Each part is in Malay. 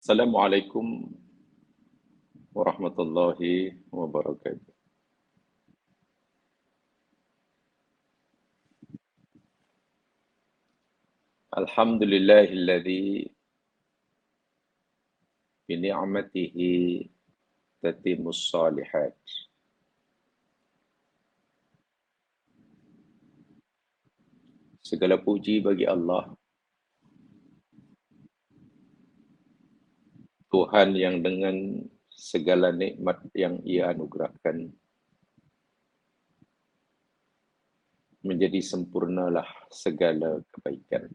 Assalamualaikum warahmatullahi wabarakatuh. Alhamdulillahilladzi bi ni'matihi tatimmus shalihat. Segala puji bagi Allah, Tuhan yang dengan segala nikmat yang Ia anugerahkan menjadi sempurnalah segala kebaikan.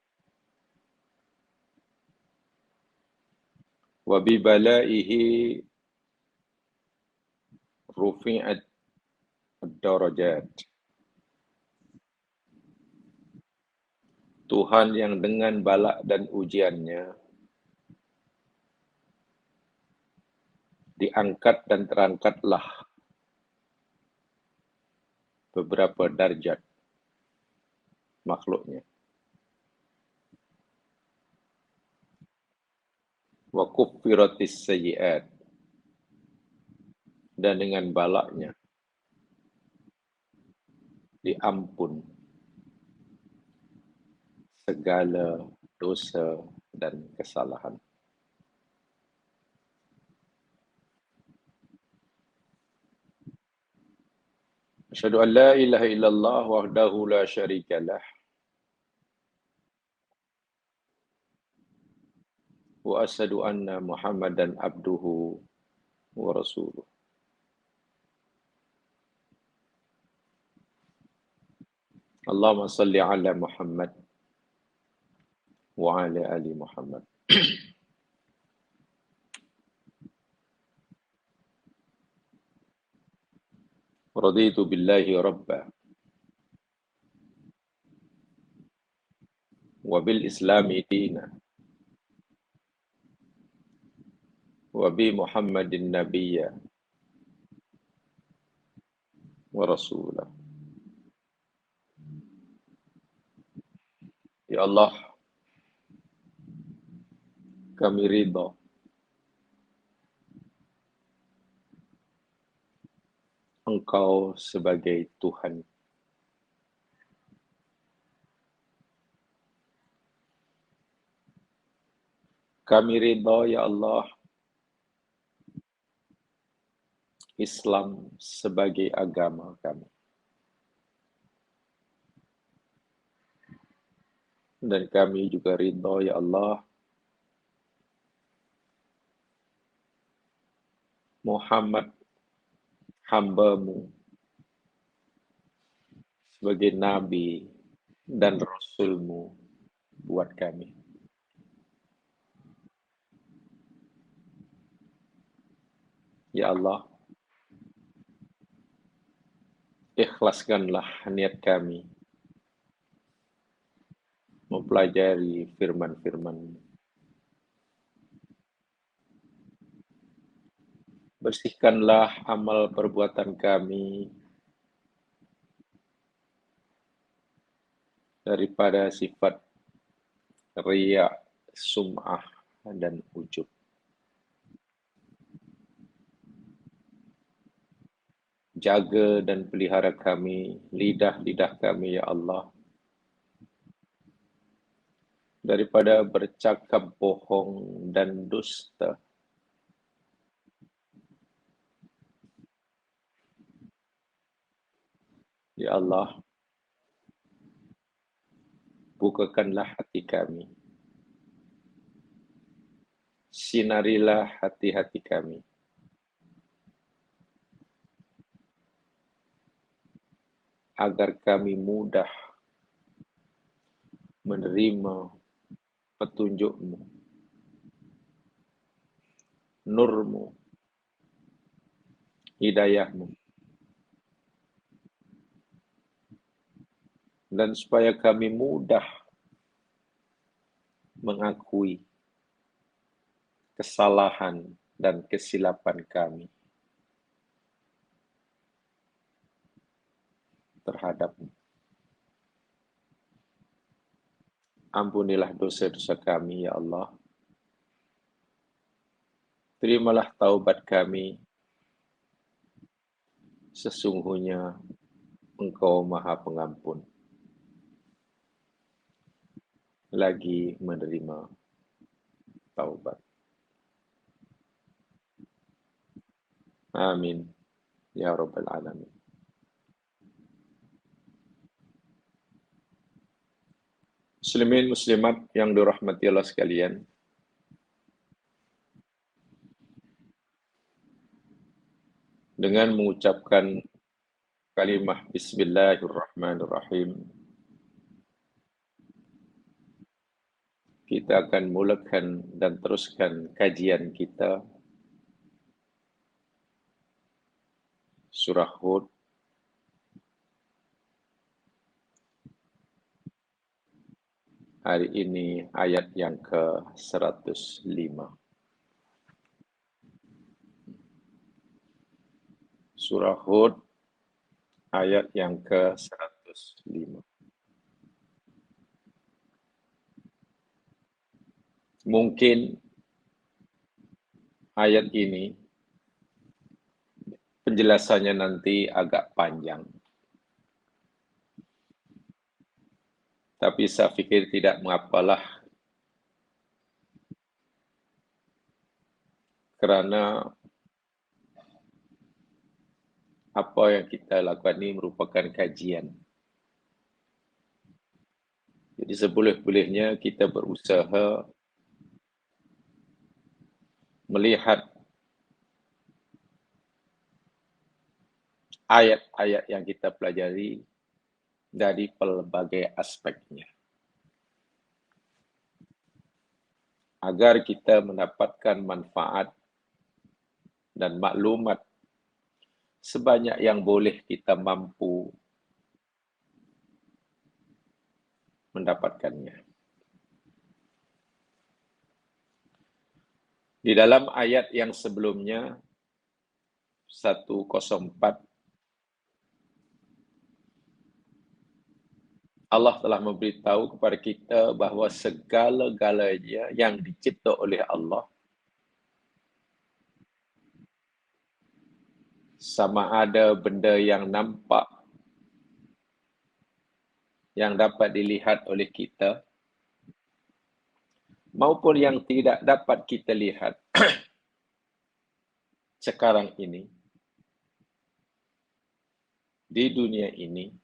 Wa bi balaihi rufi'at ad-darajat. Tuhan yang dengan balak dan ujiannya diangkat dan terangkatlah beberapa darjat makhluknya. Wa kuffiratis sayyi'at, dan dengan balaknya diampun segala dosa dan kesalahan. Asyhadu an la ilaha illallah wahdahu la syarikalah wa asyhadu anna Muhammadan abduhu wa rasuluh. Allahumma salli ala Muhammad wa ala ali Muhammad. Raditu billahi rabba wa bil islami dina wa bi Muhammadin nabiyya wa rasulah. Ya Allah, kami ridha Engkau sebagai Tuhan. Kami ridha, ya Allah, Islam sebagai agama kami. Dan kami juga ridha, ya Allah, Muhammad hamba-Mu sebagai Nabi dan Rasul-Mu buat kami. Ya Allah, ikhlaskanlah niat kami mempelajari firman-Firman-Mu. Bersihkanlah amal perbuatan kami daripada sifat riya, sum'ah, dan ujub. Jaga dan pelihara kami, lidah-lidah kami, ya Allah, daripada bercakap bohong dan dusta. Ya Allah, bukakanlah hati kami. Sinarilah hati-hati kami. Agar kami mudah menerima petunjuk-Mu, nur-Mu, hidayah-Mu. Dan supaya kami mudah mengakui kesalahan dan kesilapan kami terhadap-Mu. Ampunilah dosa-dosa kami, ya Allah. terimalah taubat kami, sesungguhnya Engkau Maha Pengampun, lagi menerima taubat. Amin. Ya Rabbal Alamin. Muslimin muslimat yang dirahmati Allah sekalian, dengan mengucapkan kalimah Bismillahirrahmanirrahim, kita akan mulakan dan teruskan kajian kita Surah Hud hari ini, ayat yang ke-105. Surah Hud ayat yang ke-105. Mungkin ayat ini penjelasannya nanti agak panjang, tapi saya pikir tidak mengapalah, kerana apa yang kita lakukan ini merupakan kajian. Jadi seboleh-bolehnya kita berusaha melihat ayat-ayat yang kita pelajari dari pelbagai aspeknya, agar kita mendapatkan manfaat dan maklumat sebanyak yang boleh kita mampu mendapatkannya. Di dalam ayat yang sebelumnya, 104, Allah telah memberitahu kepada kita bahawa segala-galanya yang dicipta oleh Allah, sama ada benda yang nampak, yang dapat dilihat oleh kita, maupun yang tidak dapat kita lihat sekarang ini, di dunia ini,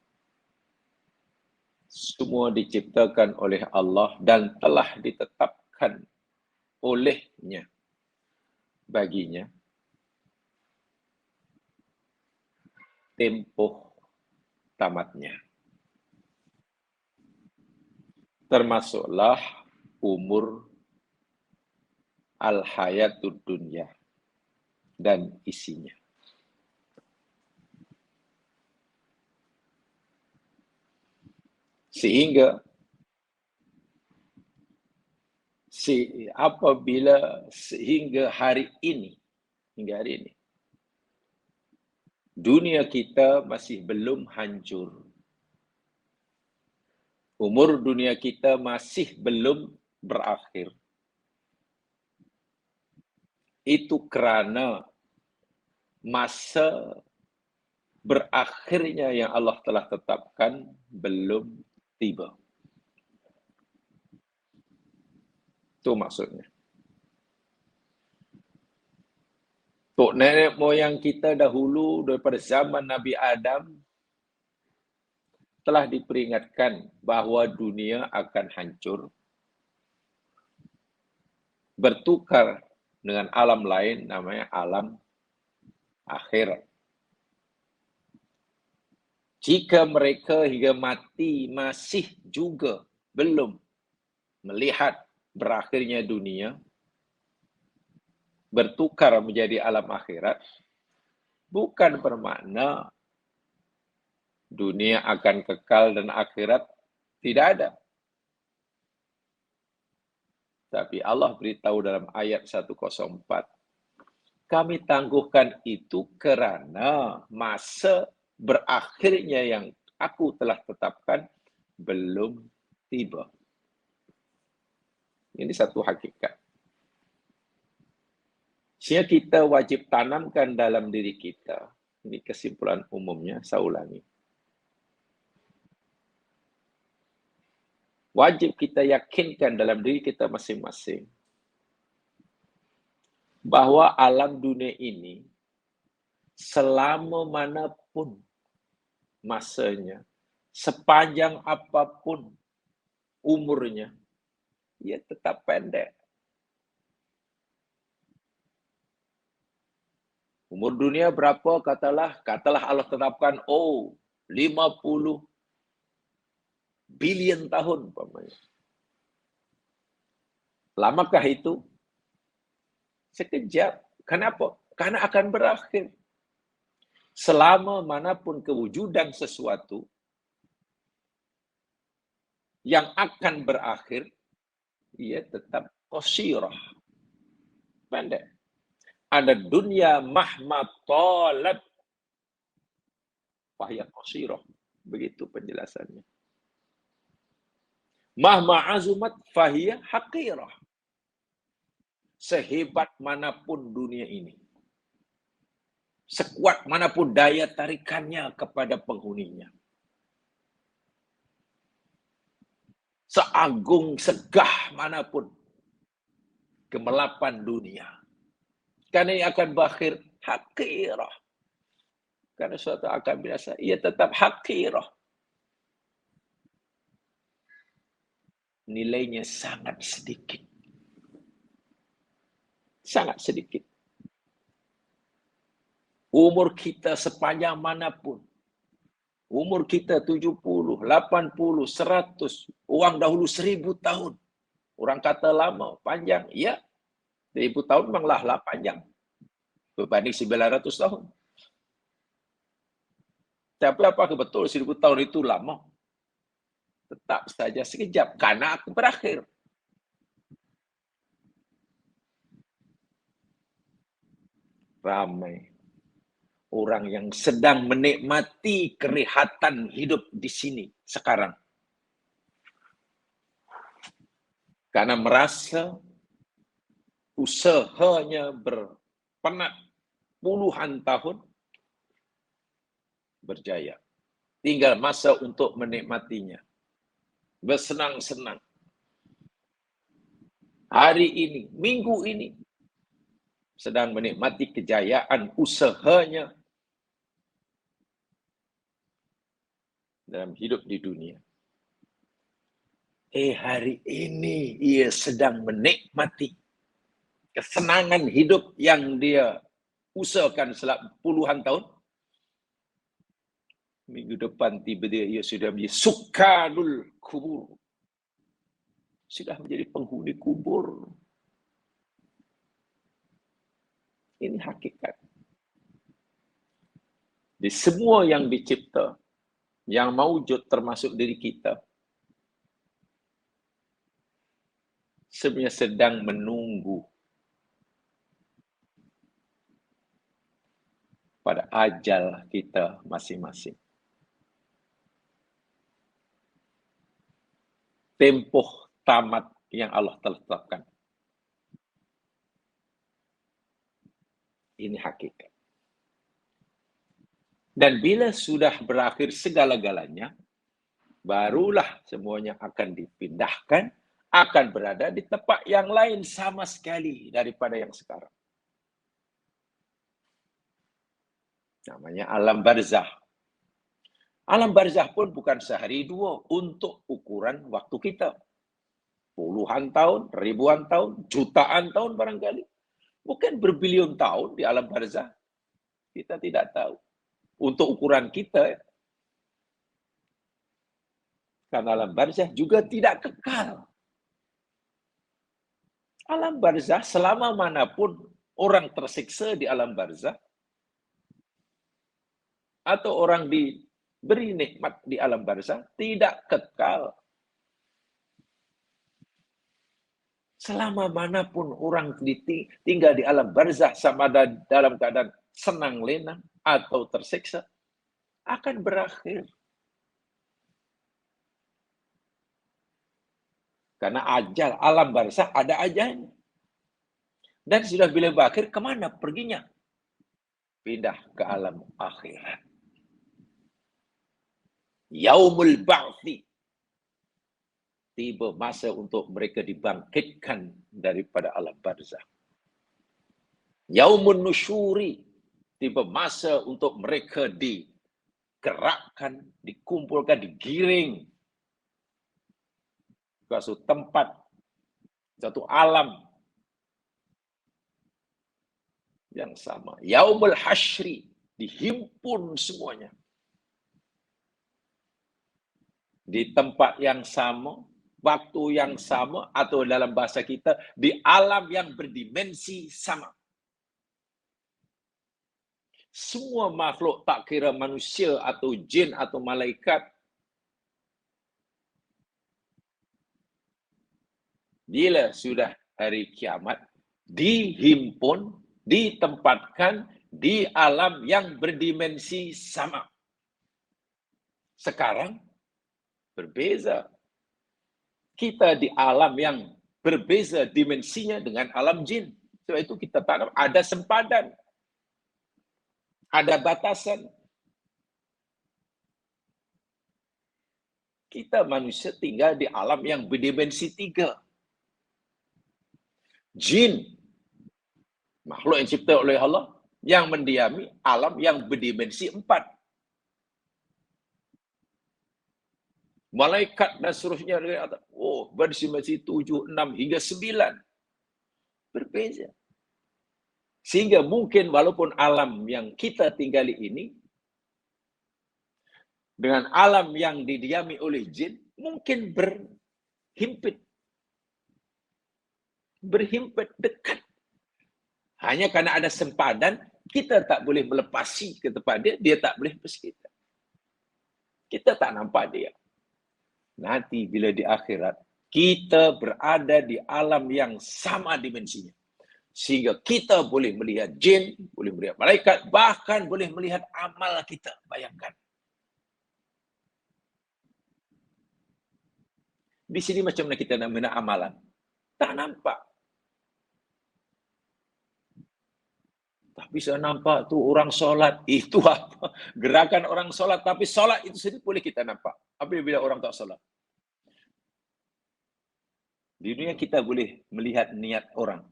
semua diciptakan oleh Allah dan telah ditetapkan olehnya baginya tempoh tamatnya. Termasuklah umur al-hayatud dunya dan isinya. Sehingga hingga hari ini, dunia kita masih belum hancur. Umur dunia kita masih belum berakhir. Itu kerana masa berakhirnya yang Allah telah tetapkan belum tiba. Itu maksudnya. Tok nenek moyang kita dahulu daripada zaman Nabi Adam telah diperingatkan bahawa dunia akan hancur, bertukar dengan alam lain, namanya alam akhirat. Jika mereka hingga mati masih juga belum melihat berakhirnya dunia, bertukar menjadi alam akhirat, bukan bermakna dunia akan kekal dan akhirat tidak ada. Tapi Allah beritahu dalam ayat 104, kami tangguhkan itu kerana masa berakhirnya yang aku telah tetapkan belum tiba. Ini satu hakikat. Sehingga kita wajib tanamkan dalam diri kita. Ini kesimpulan umumnya, saya ulangi. Wajib kita yakinkan dalam diri kita masing-masing bahwa alam dunia ini selama manapun masanya, sepanjang apapun umurnya, ia tetap pendek. Umur dunia berapa? Katalah Allah tetapkan, 50 bilion tahun umpamanya. Lamakah itu? Sekejap. Kenapa? Karena akan berakhir. Selama manapun kewujudan sesuatu yang akan berakhir, ia tetap qasirah. Pendek. Ada dunia mahma talab fahya qasirah. Begitu penjelasannya. Mahma azumat fahya haqirah. Sehebat manapun dunia ini, sekuat manapun daya tarikannya kepada penghuninya, seagung segah manapun gemelapan dunia, karena ia akan berakhir haqirah. Karena suatu akan biasa, ia tetap haqirah. Nilainya sangat sedikit. Sangat sedikit. Umur kita sepanjang manapun, umur kita 70, 80, 100, orang dahulu 1000 tahun. Orang kata lama, panjang. Ya, 1000 tahun memanglah panjang. Berbanding 900 tahun. Tapi apakah betul 1000 tahun itu lama? Tetap saja sekejap, karena akan berakhir. Ramai orang yang sedang menikmati kelihatan hidup di sini sekarang. Karena merasa usahanya berpenat puluhan tahun berjaya. Tinggal masa untuk menikmatinya. Bersenang-senang. Hari ini, minggu ini, sedang menikmati kejayaan usahanya dalam hidup di dunia. Hari ini ia sedang menikmati kesenangan hidup yang dia usahakan selama puluhan tahun. Minggu depan tiba-tiba ia sudah menjadi sukanul kubur. Sudah menjadi penghuni kubur. Ini hakikat. Di semua yang dicipta, yang maujud termasuk diri kita, sebenarnya sedang menunggu pada ajal kita masing-masing. Tempoh tamat yang Allah telah tetapkan. Ini hakikat. Dan bila sudah berakhir segala-galanya, barulah semuanya akan dipindahkan, akan berada di tempat yang lain sama sekali daripada yang sekarang. Namanya alam barzah. Alam barzah pun bukan sehari dua untuk ukuran waktu kita. Puluhan tahun, ribuan tahun, jutaan tahun barangkali. Bukan berbilion tahun di alam barzah. Kita tidak tahu. Untuk ukuran kita, karena alam barzah juga tidak kekal. Alam barzah selama manapun orang tersiksa di alam barzah, atau orang diberi nikmat di alam barzah, tidak kekal. Selama manapun orang tinggal di alam barzah sama dalam keadaan senang lenang atau tersiksa, akan berakhir. Karena ajal alam barzah ada ajalnya. Dan sudah bila berakhir, kemana perginya? Pindah ke alam akhirat. Yaumul ba'thi. Tiba masa untuk mereka dibangkitkan daripada alam barzakh. Yaumun nusyuri. Tiba masa untuk mereka digerakkan, dikumpulkan, digiring ke suatu tempat, satu alam yang sama. Yaumul hasyri, dihimpun semuanya di tempat yang sama, waktu yang sama, atau dalam bahasa kita di alam yang berdimensi sama. Semua makhluk, tak kira manusia atau jin atau malaikat, bila sudah hari kiamat, dihimpun, ditempatkan di alam yang berdimensi sama. Sekarang berbeza. Kita di alam yang berbeza dimensinya dengan alam jin. Sebab itu kita tanam ada sempadan, ada batasan. Kita manusia tinggal di alam yang berdimensi 3. Jin, makhluk yang dicipta oleh Allah, yang mendiami alam yang berdimensi 4. Malaikat dan seterusnya, berdimensi 7, 6 hingga 9. Berbeza. Sehingga mungkin walaupun alam yang kita tinggali ini, dengan alam yang didiami oleh jin, mungkin berhimpit dekat. Hanya karena ada sempadan, kita tak boleh melepasi ke tempat dia, dia tak boleh lepas kita. Kita tak nampak dia. Nanti bila di akhirat, kita berada di alam yang sama dimensinya. Sehingga kita boleh melihat jin, boleh melihat malaikat, bahkan boleh melihat amal kita. Bayangkan. Di sini macam mana kita nak melihat amalan? Tak nampak. Tapi saya nampak tu orang solat. Itu apa? Gerakan orang solat. Tapi solat itu sendiri boleh kita nampak. Apabila orang tak solat. Di dunia kita boleh melihat niat orang.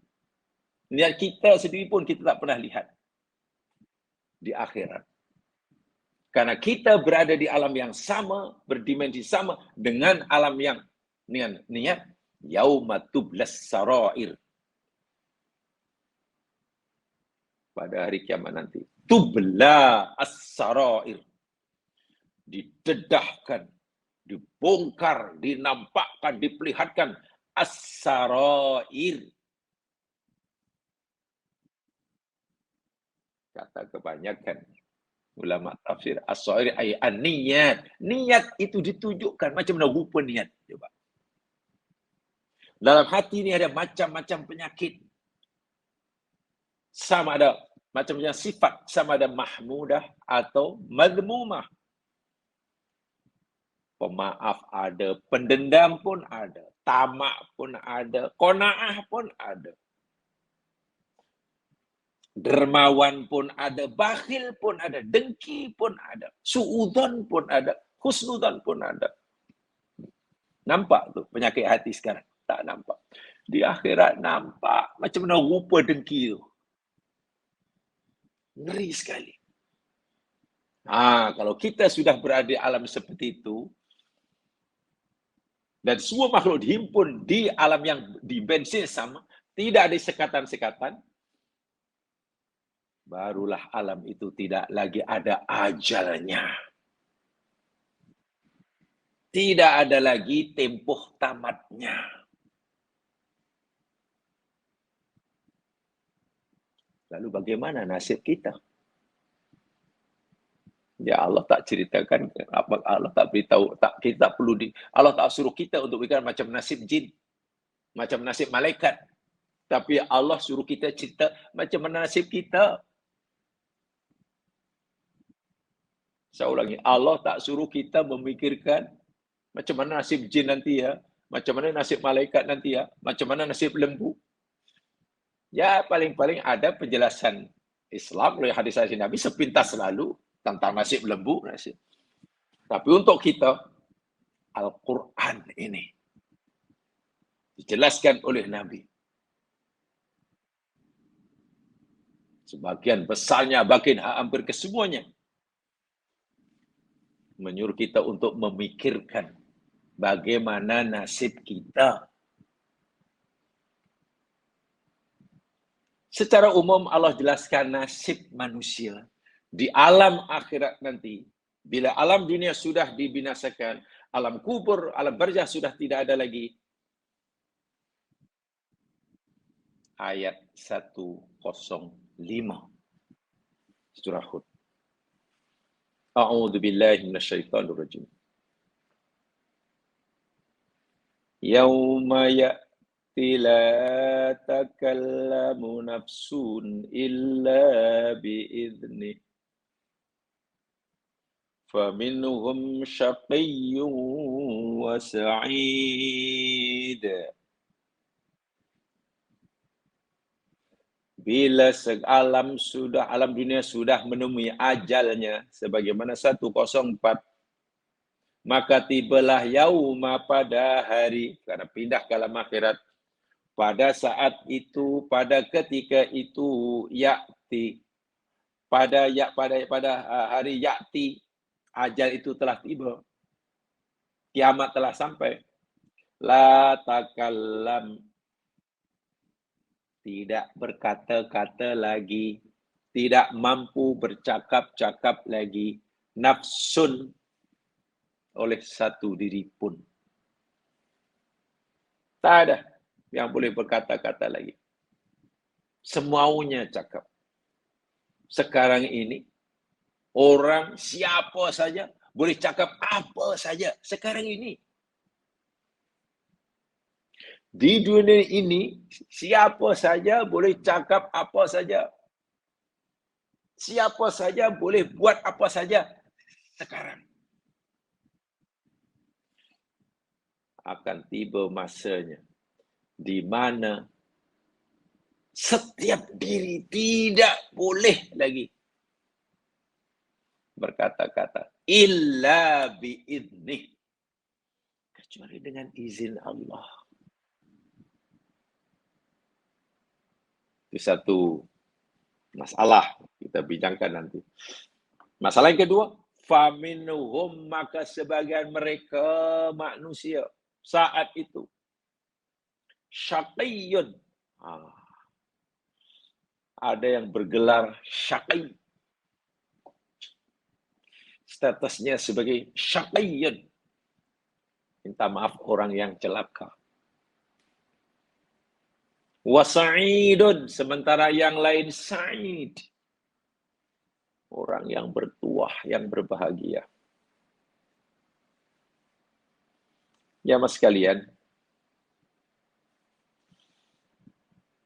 Niat kita sendiri pun kita tak pernah lihat. Di akhirat. Karena kita berada di alam yang sama, berdimensi sama dengan alam yang niat. Yauma tublas sarair. Pada hari kiamat nanti. Tubla as-sarair. Didedahkan, dibongkar, dinampakkan, diperlihatkan as-sarair. Kata kebanyakan ulama tafsir, as-sarair ay an-niyat. Niat itu ditunjukkan. Macam mana rupa niat? Coba. Dalam hati ini ada macam-macam penyakit. Sama ada macam-macam sifat, sama ada mahmudah atau madmumah. Pemaaf ada, pendendam pun ada, tamak pun ada, qanaah pun ada. Dermawan pun ada, bakhil pun ada, dengki pun ada, suudzon pun ada, husnudzon pun ada. Nampak tu penyakit hati sekarang? Tak nampak. Di akhirat nampak macam mana rupa dengki tu. Ngeri sekali. Kalau kita sudah berada di alam seperti itu, dan semua makhluk dihimpun di alam yang dimensi sama, tidak ada sekatan-sekatan, barulah alam itu tidak lagi ada ajalnya. Tidak ada lagi tempoh tamatnya. Lalu bagaimana nasib kita? Ya Allah tak ceritakan, apa Allah tak beritahu, kita tak perlu Allah tak suruh kita untuk berikan macam nasib jin, macam nasib malaikat. Tapi Allah suruh kita cerita macam mana nasib kita. Saya ulangi, Allah tak suruh kita memikirkan macam mana nasib jin nanti ya, macam mana nasib malaikat nanti ya, macam mana nasib lembu. Ya paling-paling ada penjelasan Islam oleh hadis-hadis Nabi sepintas selalu tentang nasib lembu. Nasib. Tapi untuk kita, Al-Quran ini dijelaskan oleh Nabi. Sebagian besarnya, bahkan hampir kesemuanya, menyuruh kita untuk memikirkan bagaimana nasib kita. Secara umum Allah jelaskan nasib manusia di alam akhirat nanti. Bila alam dunia sudah dibinasakan, alam kubur, alam barzah sudah tidak ada lagi. Ayat 105 surah Hud. A'udzu billahi minasyaitonir rajim. Yauma ya'ti la takallamu nafsun illa bi'idznih. Faminhum syaqiyyun wa sa'id. Bila alam dunia sudah menemui ajalnya sebagaimana 104, maka tibalah yauma pada hari, karena pindah ke alam akhirat, pada saat itu, pada ketika itu, yakti, pada hari yakti, ajal itu telah tiba, kiamat telah sampai. La takallam, tidak berkata-kata lagi, tidak mampu bercakap-cakap lagi, nafsun, oleh satu diri pun. Tak ada yang boleh berkata-kata lagi. Semaunya cakap. Sekarang ini, orang siapa saja boleh cakap apa saja. Sekarang ini. Di dunia ini, siapa saja boleh cakap apa saja. Siapa saja boleh buat apa saja sekarang. Akan tiba masanya di mana setiap diri tidak boleh lagi berkata-kata illa bi'idnih, kecuali dengan izin Allah. Itu satu masalah kita bincangkan nanti. Masalah yang kedua, faminhum, maka sebagian mereka manusia saat itu syaqiyyun, ada yang bergelar syaqi, statusnya sebagai syaqiyyun, minta maaf orang yang celaka. Wa sa'idun, sementara yang lain sa'id, orang yang bertuah, yang berbahagia. Ya mas sekalian,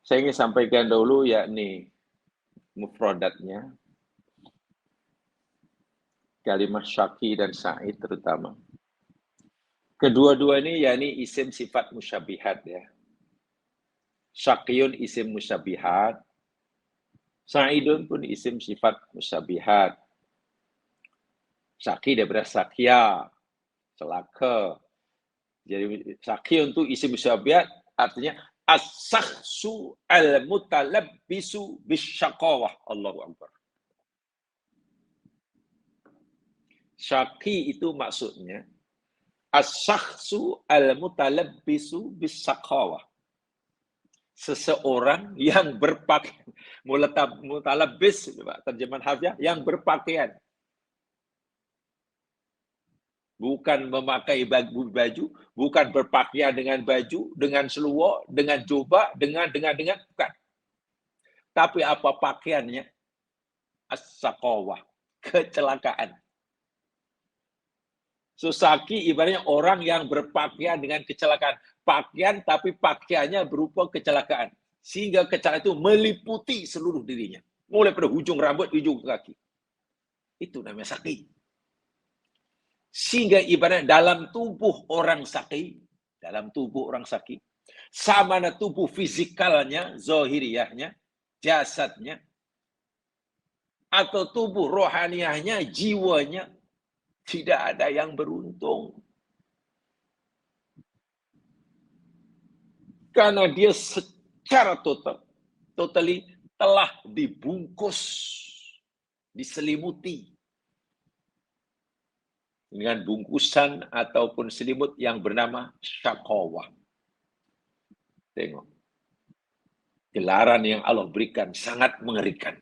saya ingin sampaikan dulu yakni mufradatnya, kalimat syaqi dan sa'id terutama. Kedua-dua ini yakni isim sifat musyabihat ya. Syaqiyun isim musyabihat, sa'idun pun isim sifat musyabihat. Syaqi daripada sakya, celaka. Jadi syaqiyun itu isim musyabihat, artinya as-sakhsu al-mutalabbisu bisyaqawah. Allahu Akbar. Syaqi itu maksudnya as-sakhsu al-mutalabbisu bisyaqawah. Seseorang yang berpakaian, mutalabis, terjemahan harfiah, yang berpakaian. Bukan memakai baju, bukan berpakaian dengan baju, dengan seluar, dengan jubah, dengan, bukan. Tapi apa pakaiannya? As-saqawah, kecelakaan. Susaki ibaratnya orang yang berpakaian dengan kecelakaan. Pakaian tapi pakaiannya berupa kecelakaan. Sehingga kecelakaan itu meliputi seluruh dirinya. Mulai pada hujung rambut, hujung kaki. Itu namanya saki. Sehingga ibaratnya dalam tubuh orang saki, sama na tubuh fisikalnya, zohiriyahnya, jasadnya, atau tubuh rohaniahnya, jiwanya, tidak ada yang beruntung. Karena dia secara totally telah dibungkus, diselimuti dengan bungkusan ataupun selimut yang bernama syaqawah. Tengok. Gelaran yang Allah berikan sangat mengerikan.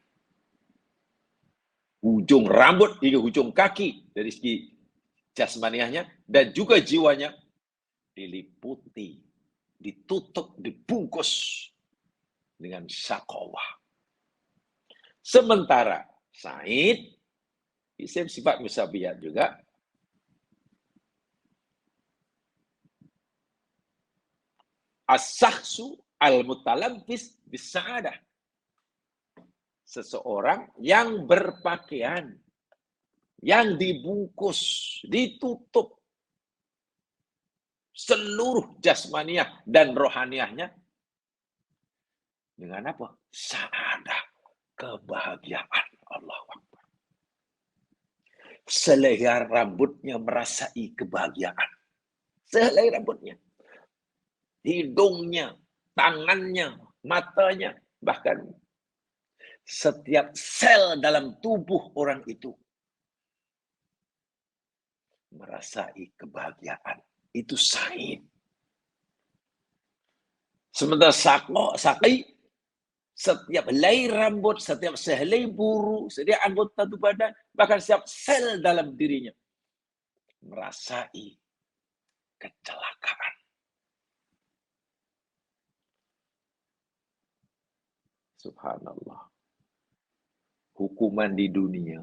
Ujung rambut hingga ujung kaki dari segi jasmaniahnya dan juga jiwanya diliputi, ditutup, dibungkus dengan syaqawah. Sementara Said, isim sifat musabiyat juga, as-sakhsu al-mutalabbis bis-sa'adah. Seseorang yang berpakaian, yang dibungkus, ditutup seluruh jasmaniah dan rohaniahnya dengan apa? Sa'adah, kebahagiaan. Allahu Akbar. Selai rambutnya merasai kebahagiaan. Selai rambutnya. Hidungnya, tangannya, matanya, bahkan setiap sel dalam tubuh orang itu merasai kebahagiaan. Itu Said. Sementara Saqi, setiap helai rambut, setiap sehelai bulu, setiap anggota tubuh badan, bahkan setiap sel dalam dirinya merasai kecelakaan. Subhanallah. Hukuman di dunia,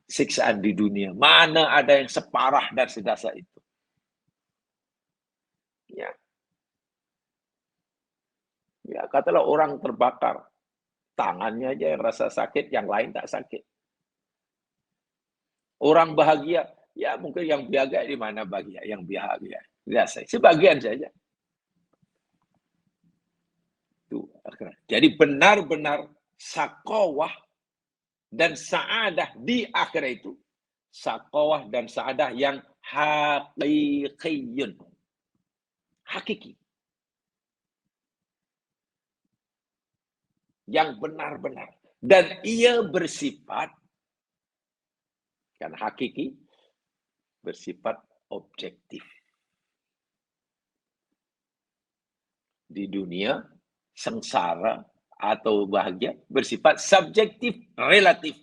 siksaan di dunia, mana ada yang separah dan sedahsyat itu? Ya. Ya, katalah orang terbakar, tangannya aja yang rasa sakit, yang lain tak sakit. Orang bahagia, ya mungkin yang bahagia di mana bahagia, yang bahagia. Biasa, sebagian saja. Itu. Jadi benar-benar syaqawah dan sa'adah di akhirat itu, syaqawah dan sa'adah yang haqiqiyun. Hakiki. Yang benar-benar. Dan ia bersifat, kan hakiki, bersifat objektif. Di dunia, sengsara atau bahagia bersifat subjektif, relatif.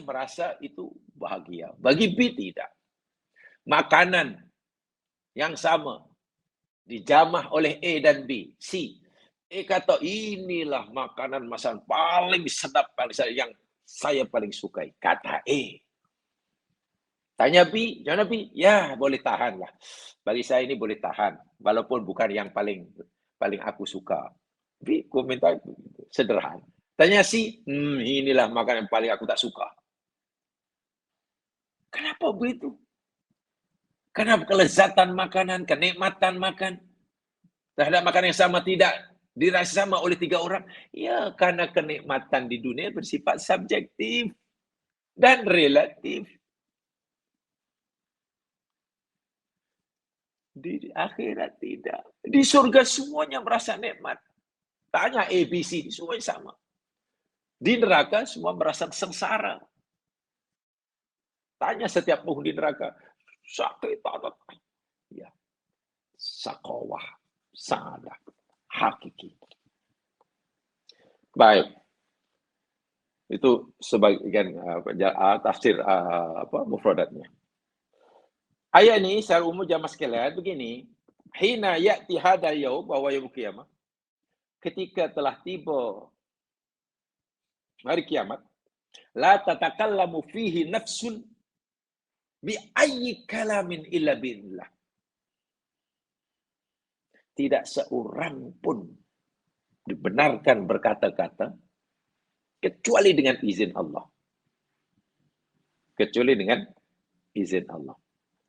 Merasa itu bahagia. Bagi B tidak. Makanan yang sama dijamah oleh A dan B, C. Kata inilah makanan masakan paling sedap, yang saya paling sukai. Kata Tanya B, jangan B, ya boleh tahan lah. Bagi saya ini boleh tahan, walaupun bukan yang paling aku suka. B komentar sederhana. Tanya C, inilah makanan yang paling aku tak suka. Kenapa begitu? Karena kelezatan makanan, kenikmatan makan terhadap makanan yang sama tidak dirasa sama oleh 3 orang. Ya, karena kenikmatan di dunia bersifat subjektif dan relatif. Di akhirat tidak. Di surga semuanya merasa nikmat. Tanya ABC, semuanya sama. Di neraka semua merasa sengsara. Tanya setiap penghuni neraka. Sakit banget. Ya. Syaqawah. Sa'adah. Hakiki. Baik. Itu sebagian tafsir mufradatnya. Ayat ini secara umum jamaah sekalian begini. Hina ya'ti hadal yaum wa yaumul qiyamah. Ketika telah tiba hari kiamat, la tatakallamu fihi nafsun bi ayyi kalamin illa billah. Tidak seorang pun dibenarkan berkata-kata kecuali dengan izin Allah. Kecuali dengan izin Allah.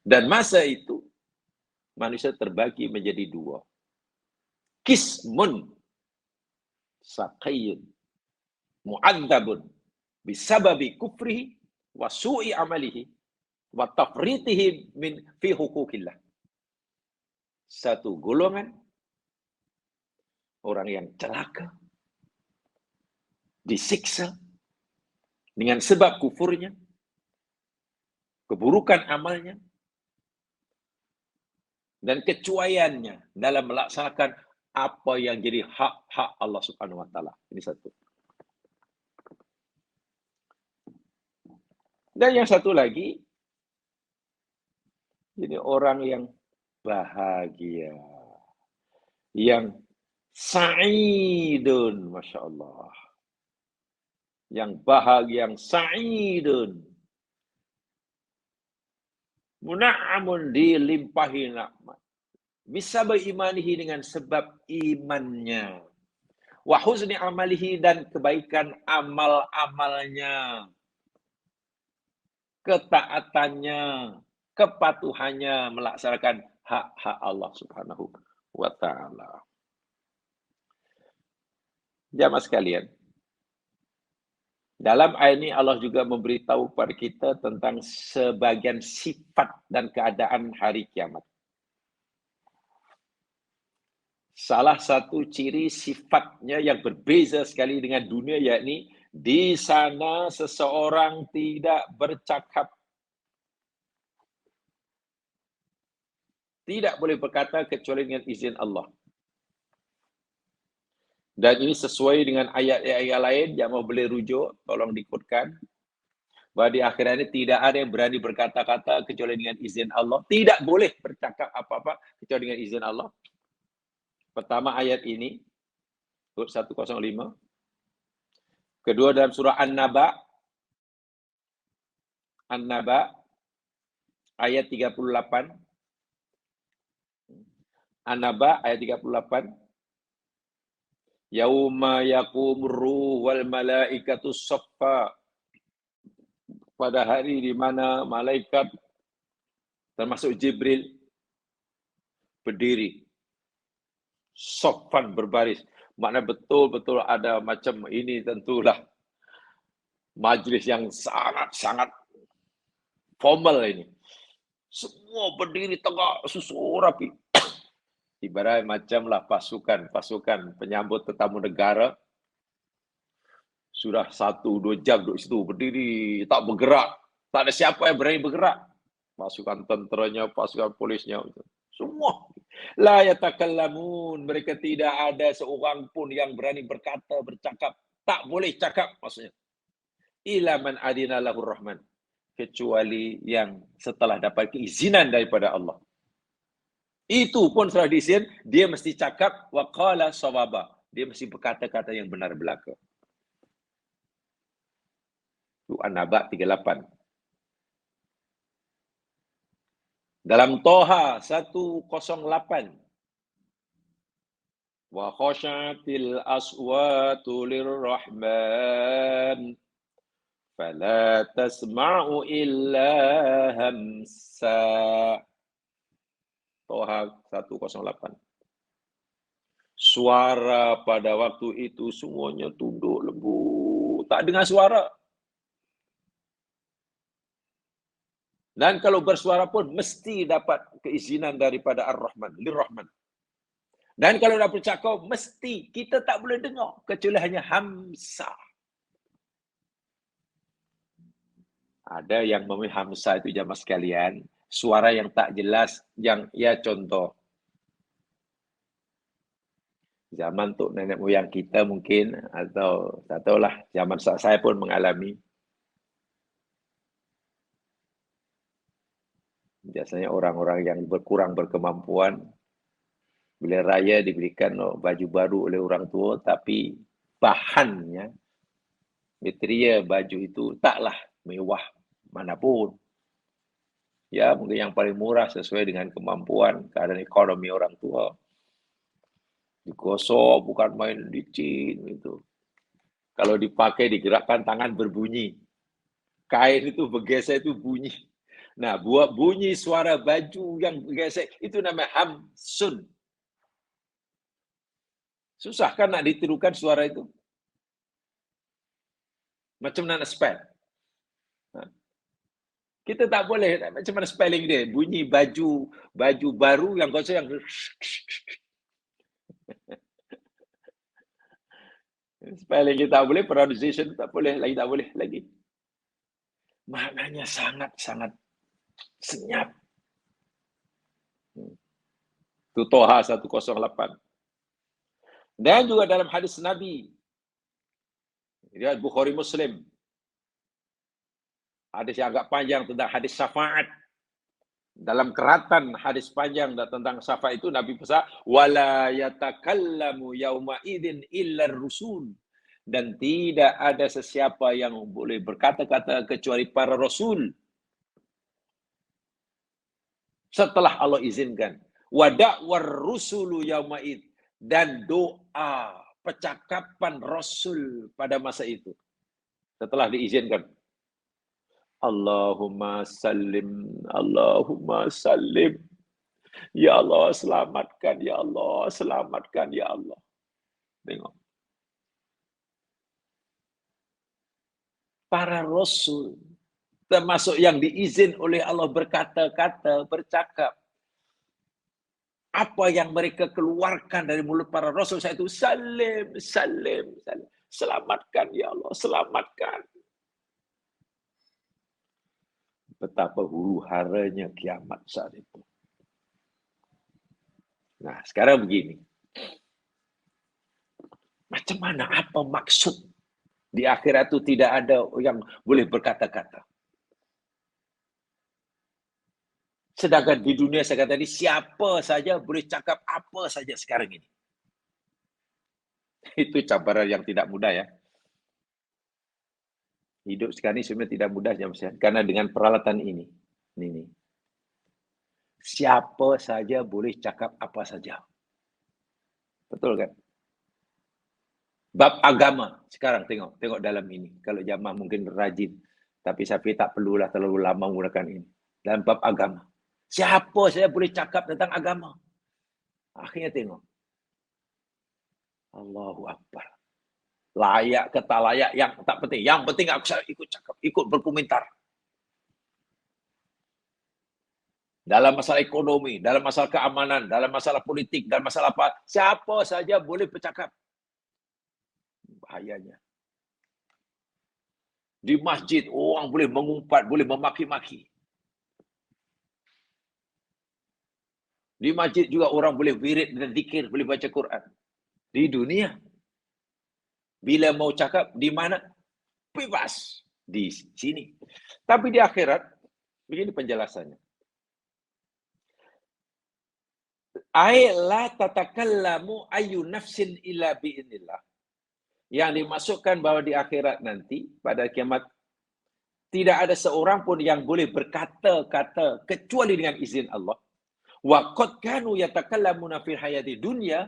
Dan masa itu manusia terbagi menjadi dua. Qismun saqiyun mu'adzabun bisababi kufrihi wa su'i amalihi wa tafritihi min fi hukukillah. Satu golongan orang yang celaka, disiksa dengan sebab kufurnya, keburukan amalnya, dan kecuaiannya dalam melaksanakan apa yang jadi hak-hak Allah Subhanahu wa taala. Ini satu. Dan yang satu lagi, ini orang yang bahagia, yang sa'idun, Masya Allah. Yang bahagia, yang sa'idun. Muna'amun, dilimpahi nikmat. Bisa berimanihi dengan sebab imannya. Wa huzni amalihi, dan kebaikan amal-amalnya. Ketaatannya, kepatuhannya melaksanakan hak-hak Allah Subhanahu wa taala. Jamaah sekalian, dalam ayat ini Allah juga memberitahu kepada kita tentang sebagian sifat dan keadaan hari kiamat. Salah satu ciri sifatnya yang berbeza sekali dengan dunia, yakni di sana seseorang tidak bercakap, tidak boleh berkata kecuali dengan izin Allah. Dan ini sesuai dengan ayat-ayat lain yang mau boleh rujuk, tolong diikutkan. Bahwa di akhirat ini tidak ada yang berani berkata-kata kecuali dengan izin Allah. Tidak boleh bercakap apa-apa kecuali dengan izin Allah. Pertama ayat ini, Hud 105. Kedua dalam surah An-Naba. An-Naba ayat 38. An-Naba ayat 38. Yauma yaqumur ruh wal malaikatu saffa. Pada hari di mana malaikat termasuk Jibril berdiri. Saffan, berbaris. Makna betul-betul ada macam ini, tentulah majlis yang sangat-sangat formal ini. Semua berdiri tegak, susun rapi. Ibarat macamlah pasukan penyambut tetamu negara. Sudah 1-2 jam duduk situ berdiri, tak bergerak. Tak ada siapa yang berani bergerak. Pasukan tenteranya, pasukan polisnya, semua. La yatakallamun, mereka tidak ada seorang pun yang berani berkata, bercakap. Tak boleh cakap maksudnya. Illa man adina lahur rahman. Kecuali yang setelah dapat keizinan daripada Allah. Itu pun setelah diizin, dia mesti cakap wa qala sawaba. Dia mesti berkata-kata yang benar belaka. Itu An-Naba 38. Dalam Toha 108. Wa khasyatil aswatu lirrahman fala tasma'u illa hamsa. Toha 108. Suara pada waktu itu semuanya tunduk lembut, tak dengar suara. Dan kalau bersuara pun mesti dapat keizinan daripada Ar-Rahman, Lir-Rahman. Dan kalau dah bercakap, mesti kita tak boleh dengar kecuali hanya hamsah. Ada yang memilih hamsah itu jamaah sekalian, suara yang tak jelas, yang ya contoh. Zaman tu nenek moyang kita mungkin, atau tak tahulah, zaman saya pun mengalami. Biasanya orang-orang yang kurang berkemampuan, bila raya diberikan baju baru oleh orang tua, tapi bahannya, material baju itu taklah mewah manapun. Ya, mungkin yang paling murah sesuai dengan kemampuan, keadaan ekonomi orang tua. Digosok, bukan main licin itu. Kalau dipakai, digerakkan tangan berbunyi. Kain itu bergeser itu bunyi. Nah, buat bunyi suara baju yang gesek, itu namanya hamsun. Susah kan nak ditirukan suara itu? Macam mana spell? Kita tak boleh, macam mana spelling dia? Bunyi baju baru yang kau yang spelling kita tak boleh, pronunciation tak boleh, lagi tak boleh lagi. Maknanya sangat-sangat senyap. Itu Toha 108. Dan juga dalam hadis Nabi, riwayat Bukhari Muslim, hadis yang agak panjang tentang hadis syafaat. Dalam keratan hadis panjang tentang syafaat itu Nabi pesan, wala yatakallamu yauma idzin illa rusul. Dan tidak ada sesiapa yang boleh berkata-kata kecuali para rasul. Setelah Allah izinkan. Wada'war rusulu yauma'id. Dan doa percakapan Rasul pada masa itu. Setelah diizinkan. Allahumma sallim, Allahumma sallim. Ya Allah, selamatkan. Ya Allah, selamatkan. Ya Allah. Tengok. Para Rasul. Termasuk yang diizin oleh Allah berkata-kata, bercakap. Apa yang mereka keluarkan dari mulut para Rasul saya itu, salim, salim, salim. Selamatkan, ya Allah, selamatkan. Betapa huru haranya kiamat saat itu. Nah, sekarang begini. Macam mana, apa maksud di akhirat itu tidak ada yang boleh berkata-kata? Sedangkan di dunia saya kata tadi, siapa saja boleh cakap apa saja sekarang ini. Itu cabaran yang tidak mudah ya. Hidup sekarang ini sebenarnya tidak mudah, karena dengan peralatan ini. Siapa saja boleh cakap apa saja. Betul kan? Bab agama, sekarang tengok dalam ini. Kalau jamaah mungkin rajin, tapi Syafi'i tak perlulah terlalu lama menggunakan ini. Dalam bab agama. Siapa saja boleh cakap tentang agama. Akhirnya tengok. Allahu Akbar. Layak ke tak layak, yang tak penting. Yang penting aku ikut cakap, ikut berkomentar. Dalam masalah ekonomi, dalam masalah keamanan, dalam masalah politik, dalam masalah apa. Siapa saja boleh bercakap. Bahayanya. Di masjid, orang boleh mengumpat, boleh memaki-maki. Di masjid juga orang boleh wirid dan zikir, boleh baca Quran. Di dunia, bila mau cakap, di mana? Bebas. Di sini. Tapi di akhirat, begini penjelasannya. Ai la tatakallamu ayu nafsin illa bi'inillah. Yang dimasukkan bahwa di akhirat nanti, pada kiamat, tidak ada seorang pun yang boleh berkata-kata kecuali dengan izin Allah. Wa qad kanu yatakallamuna fil hayati dunya,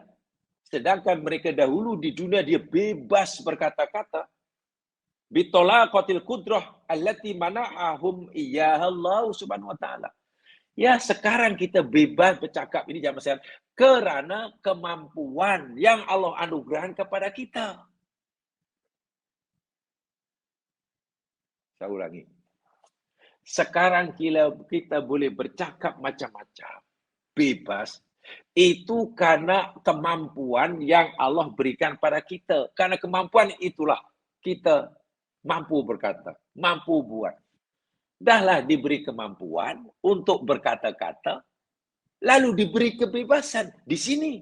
sedangkan mereka dahulu di dunia dia bebas berkata-kata. Bitolaqatil qudrah allati mana'ahum iyyaha Allah Subhanahu wa taala. Ya, sekarang kita bebas bercakap ini zaman sekarang kerana kemampuan yang Allah anugerahkan kepada kita. Saya ulangi. Sekarang kita boleh bercakap macam-macam. Bebas. Itu karena kemampuan yang Allah berikan pada kita. Karena kemampuan itulah kita mampu berkata, mampu buat. Dahlah diberi kemampuan untuk berkata-kata, lalu diberi kebebasan di sini.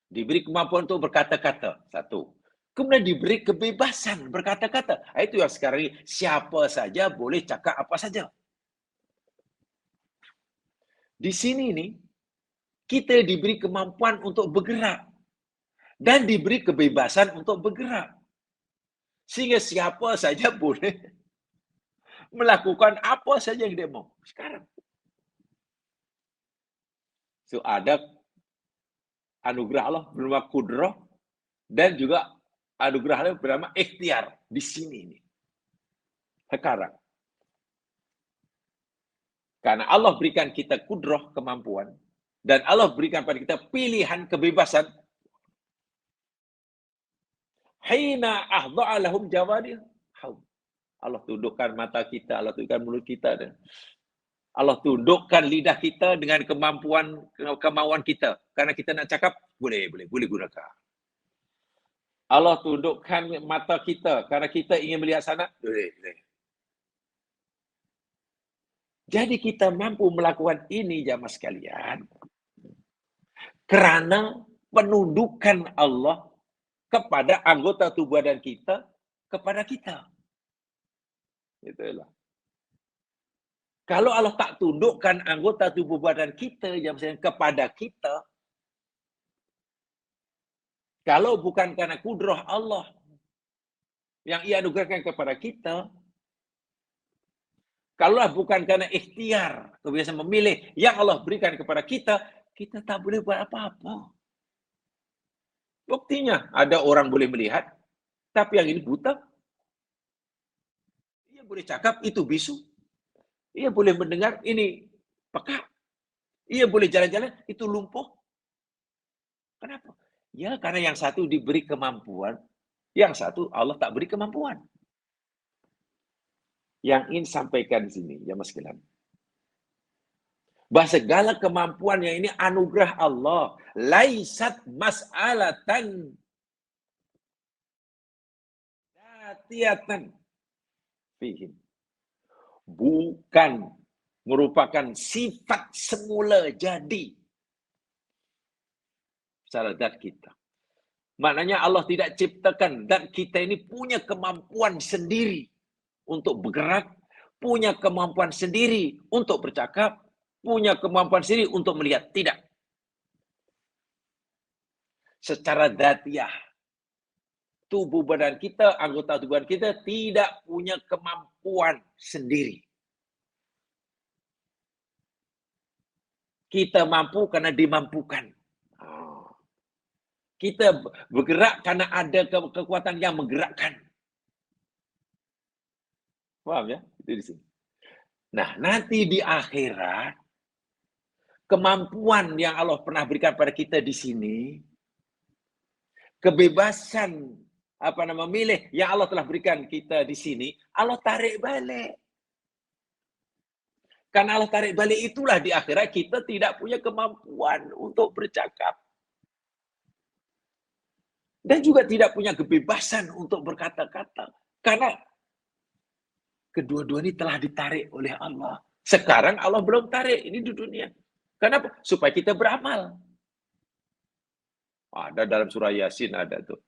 Diberi kemampuan untuk berkata-kata, satu. Kemudian diberi kebebasan berkata-kata. Itu yang sekarang ini, siapa saja boleh cakap apa saja. Di sini nih, kita diberi kemampuan untuk bergerak. Dan diberi kebebasan untuk bergerak. Sehingga siapa saja boleh melakukan apa saja yang dia mau. Sekarang. So, ada anugerah Allah bernama kudrah dan juga anugerah Allah bernama ikhtiar. Di sini ini. sekarang. Karena Allah berikan kita kudrah, kemampuan, dan Allah berikan pada kita pilihan, kebebasan. Hina ahda'a lahum jawarih. Allah tundukkan mata kita, Allah tundukkan mulut kita, dan Allah tundukkan lidah kita dengan kemauan kita. Karena kita nak cakap, boleh gunakan. Allah tundukkan mata kita, karena kita ingin melihat sana, boleh. Jadi kita mampu melakukan ini, jamaah sekalian, kerana penundukan Allah kepada anggota tubuh badan kita, kepada kita. Itulah. Kalau Allah tak tundukkan anggota tubuh badan kita yang kepada kita, kalau bukan karena kudrah Allah yang Ia anugerahkan kepada kita, kalau bukan karena ikhtiar, kebiasaan memilih yang Allah berikan kepada kita, kita tak boleh buat apa-apa. Buktinya, ada orang boleh melihat, tapi yang ini buta. Ia boleh cakap, itu bisu. Ia boleh mendengar, ini pekak. Ia boleh jalan-jalan, itu lumpuh. Kenapa? Ya, karena yang satu diberi kemampuan, yang satu Allah tak beri kemampuan. Yang ingin sampaikan di sini, ya Mas Gilang, bahwa segala kemampuan yang ini anugerah Allah, laisat mas'alatan datiyatan fihim. Bukan merupakan sifat semula jadi secara zat kita. Maknanya Allah tidak ciptakan zat kita ini punya kemampuan sendiri untuk bergerak, punya kemampuan sendiri untuk bercakap, punya kemampuan sendiri untuk melihat. Tidak. Secara dzatiyah, tubuh badan kita, anggota tubuh badan kita tidak punya kemampuan sendiri. Kita mampu karena dimampukan. Kita bergerak karena ada kekuatan yang menggerakkan. Paham ya? Itu di sini. Nah, nanti di akhirat, kemampuan yang Allah pernah berikan pada kita di sini, kebebasan memilih yang Allah telah berikan kita di sini, Allah tarik balik. Karena Allah tarik balik itulah di akhirat kita tidak punya kemampuan untuk bercakap. Dan juga tidak punya kebebasan untuk berkata-kata. Karena kedua-dua ini telah ditarik oleh Allah. Sekarang Allah belum tarik, ini di dunia. Kenapa? Supaya kita beramal. Ada dalam surah Yasin ada tuh.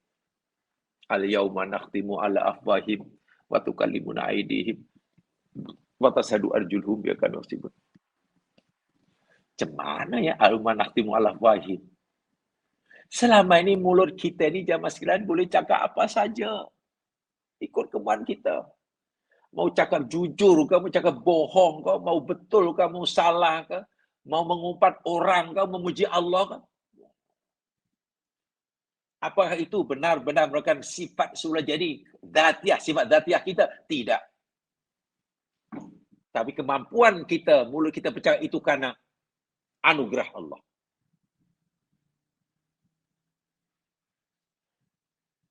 Al-yauma nakhtimu ala afwahim wa tukallimuna aydihim wa tashhadu arjuluhum bima kanu yaksibun. Cemana ya al-yauma nakhtimu ala afwahim? Selama ini mulut kita ini jamaah sekalian boleh cakap apa saja. Ikut kemauan kita. Mau cakap jujur, kamu cakap bohong, kau mau betul, kamu salah, kau mau mengumpat orang, kau memuji Allah. Apakah itu benar-benar merupakan sifat semula jadi dzatiyah, sifat dzatiyah kita? Tidak. Tapi kemampuan kita, mulut kita bercakap itu karena anugerah Allah.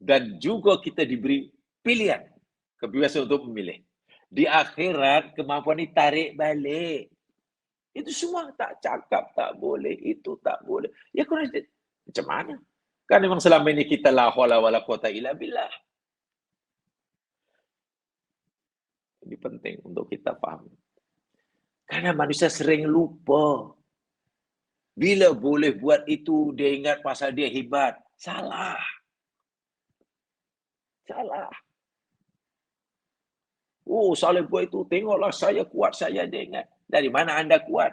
Dan juga kita diberi pilihan, kebebasan untuk memilih. Di akhirat, kemampuan ini tarik balik. Itu semua tak cakap, tak boleh. Itu tak boleh. Ya, macam mana? Kan memang selama ini kita la haula wala quwata illa billah. Ini penting untuk kita paham. Karena manusia sering lupa. Bila boleh buat itu, dia ingat pasal dia hebat. Salah. Salah. Oh, Saleh buat itu. Tengoklah saya kuat, saya dia ingat. Dari mana anda kuat?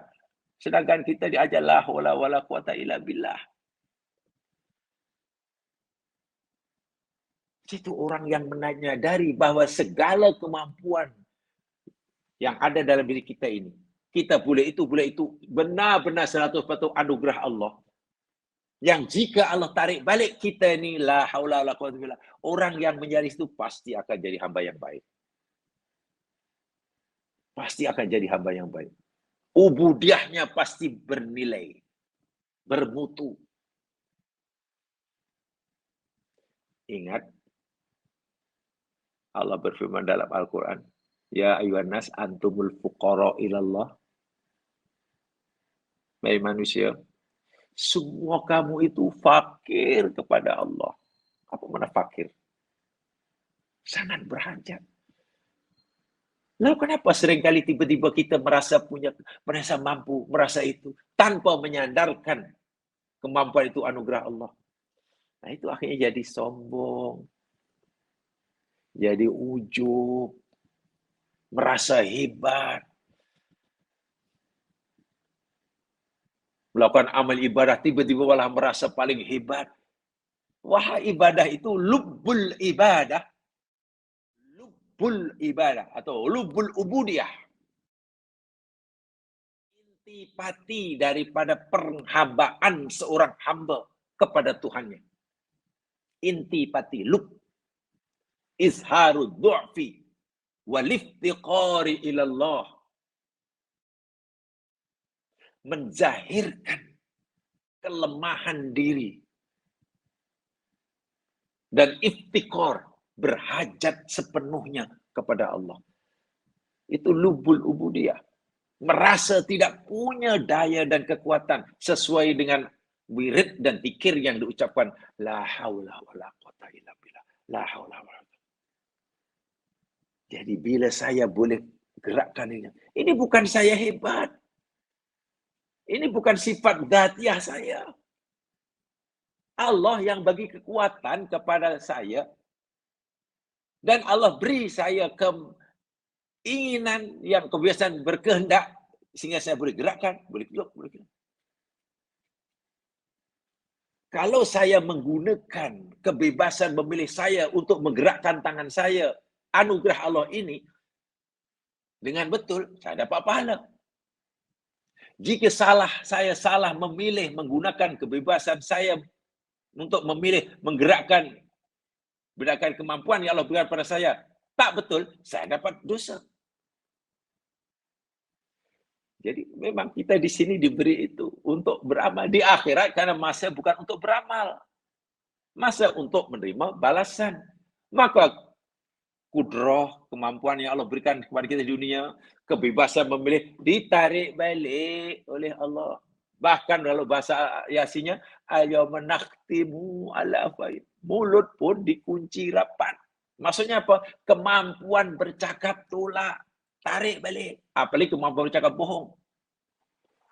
Sedangkan kita diajar la haula wala quwata illa billah. Itu orang yang menyadari bahwa segala kemampuan yang ada dalam diri kita ini, kita boleh itu, benar-benar 100% anugerah Allah. Yang jika Allah tarik balik kita ini, la haula wala quwwata illa billah, orang yang menyaris itu pasti akan jadi hamba yang baik. pasti akan jadi hamba yang baik. Ubudiahnya pasti bernilai, bermutu. Ingat, Allah berfirman dalam Al-Quran, Ya ayuhan nas antumul fuqara ilallah. Hai manusia, semua kamu itu fakir kepada Allah. Apa mana fakir? Sangat berhajat. Lalu kenapa seringkali tiba-tiba kita merasa mampu, merasa itu, tanpa menyandarkan kemampuan itu anugerah Allah. Nah itu akhirnya jadi sombong, jadi ujub, merasa hebat. Melakukan amal ibadah, tiba-tiba malah merasa paling hebat. Wah, ibadah itu lubbul ibadah. Lubbul ibadah atau lubbul ubudiyah. Intipati daripada penghambaan seorang hamba kepada Tuhannya. Intipati, lub. Izharu du'fi waliftiqari ilallah. Menjahirkan kelemahan diri dan iftikor, berhajat sepenuhnya kepada Allah. Itu lubul ubudiyah. Merasa tidak punya daya dan kekuatan sesuai dengan wirid dan zikir yang diucapkan la haula wala quwata illa billah. La haula wala quwata. Jadi bila saya boleh gerakkan ini bukan saya hebat. Ini bukan sifat dzatiyah saya. Allah yang bagi kekuatan kepada saya. Dan Allah beri saya keinginan yang kebiasaan berkehendak. Sehingga saya boleh gerakkan, boleh gerak. Kalau saya menggunakan kebebasan memilih saya untuk menggerakkan tangan saya, anugerah Allah ini, dengan betul, saya dapat pahala. Jika saya salah memilih menggunakan kebebasan saya untuk memilih menggerakkan berdasarkan kemampuan yang Allah berikan pada saya, tak betul, saya dapat dosa. Jadi memang kita di sini diberi itu untuk beramal. Di akhirat karena masa bukan untuk beramal. Masa untuk menerima balasan. Maka kudroh, kemampuan yang Allah berikan kepada kita di dunia, kebebasan memilih, ditarik balik oleh Allah. Bahkan kalau bahasa Yasinnya, ayo menakhtimu ala faid. Mulut pun dikunci rapat. Maksudnya apa? Kemampuan bercakap tolak. Tarik balik. Apalagi kemampuan bercakap bohong.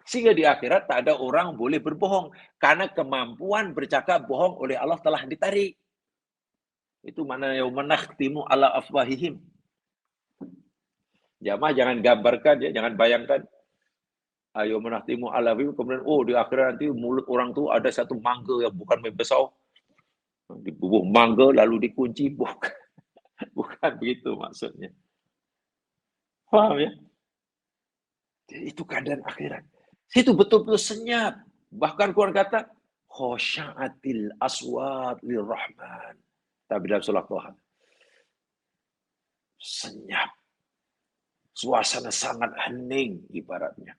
Sehingga di akhirat tak ada orang boleh berbohong. Karena kemampuan bercakap bohong oleh Allah telah ditarik. Itu mana yang menakhtimu ala afwahihim. Jamaah jangan gambarkan, ya, jangan bayangkan. Ayo menakhtimu ala afwahihim. Kemudian, di akhirat nanti mulut orang tu ada satu mangga yang bukan membesar. Dibubuh mangga lalu dikunci. Bukan begitu maksudnya. Faham ya? Itu keadaan akhirat. Itu betul-betul senyap. Bahkan Quran kata, khosya'atil aswat lirrahman. Tapi dalam surah Tuhan. Senyap. Suasana sangat hening ibaratnya.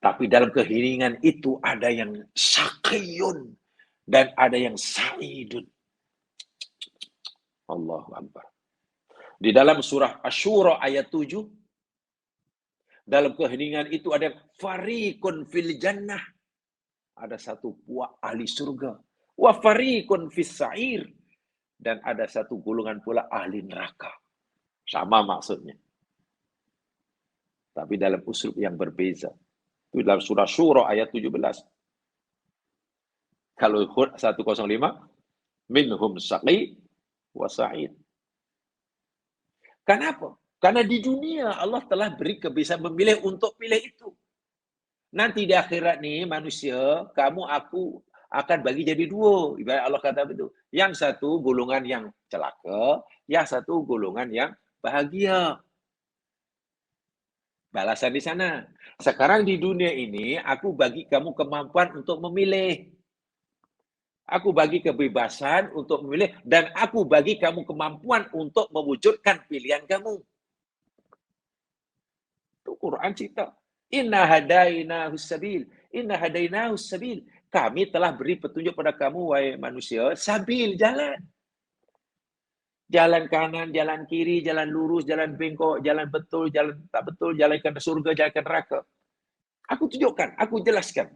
Tapi dalam keheningan itu ada yang syaqiyun dan ada yang sa'idun. Allahu Akbar. Di dalam surah Asy-Syura ayat 7, dalam keheningan itu ada fariqun fil jannah. Ada satu puak ahli surga. Wa fariqun fis sa'ir. Dan ada satu golongan pula ahli neraka. Sama maksudnya. Tapi dalam uslub yang berbeza. Itu dalam surah Syura ayat 17. Kalau Hud 105, minhum saqi wa sa'id. Kenapa? Karena di dunia Allah telah beri kebiasaan memilih untuk pilih itu. Nanti di akhirat nih manusia, kamu aku akan bagi jadi dua. Ibarat Allah kata begitu. Yang satu golongan yang celaka, yang satu golongan yang bahagia. Balasan di sana. Sekarang di dunia ini, aku bagi kamu kemampuan untuk memilih. Aku bagi kebebasan untuk memilih dan aku bagi kamu kemampuan untuk mewujudkan pilihan kamu. Itu Quran cerita. Inna hadainahus sabil. Inna hadainahus sabil. Kami telah beri petunjuk pada kamu, wahai manusia, sabil, jalan. Jalan kanan, jalan kiri, jalan lurus, jalan bengkok, jalan betul, jalan tak betul, jalan ke surga, jalan ke neraka. Aku tunjukkan, aku jelaskan.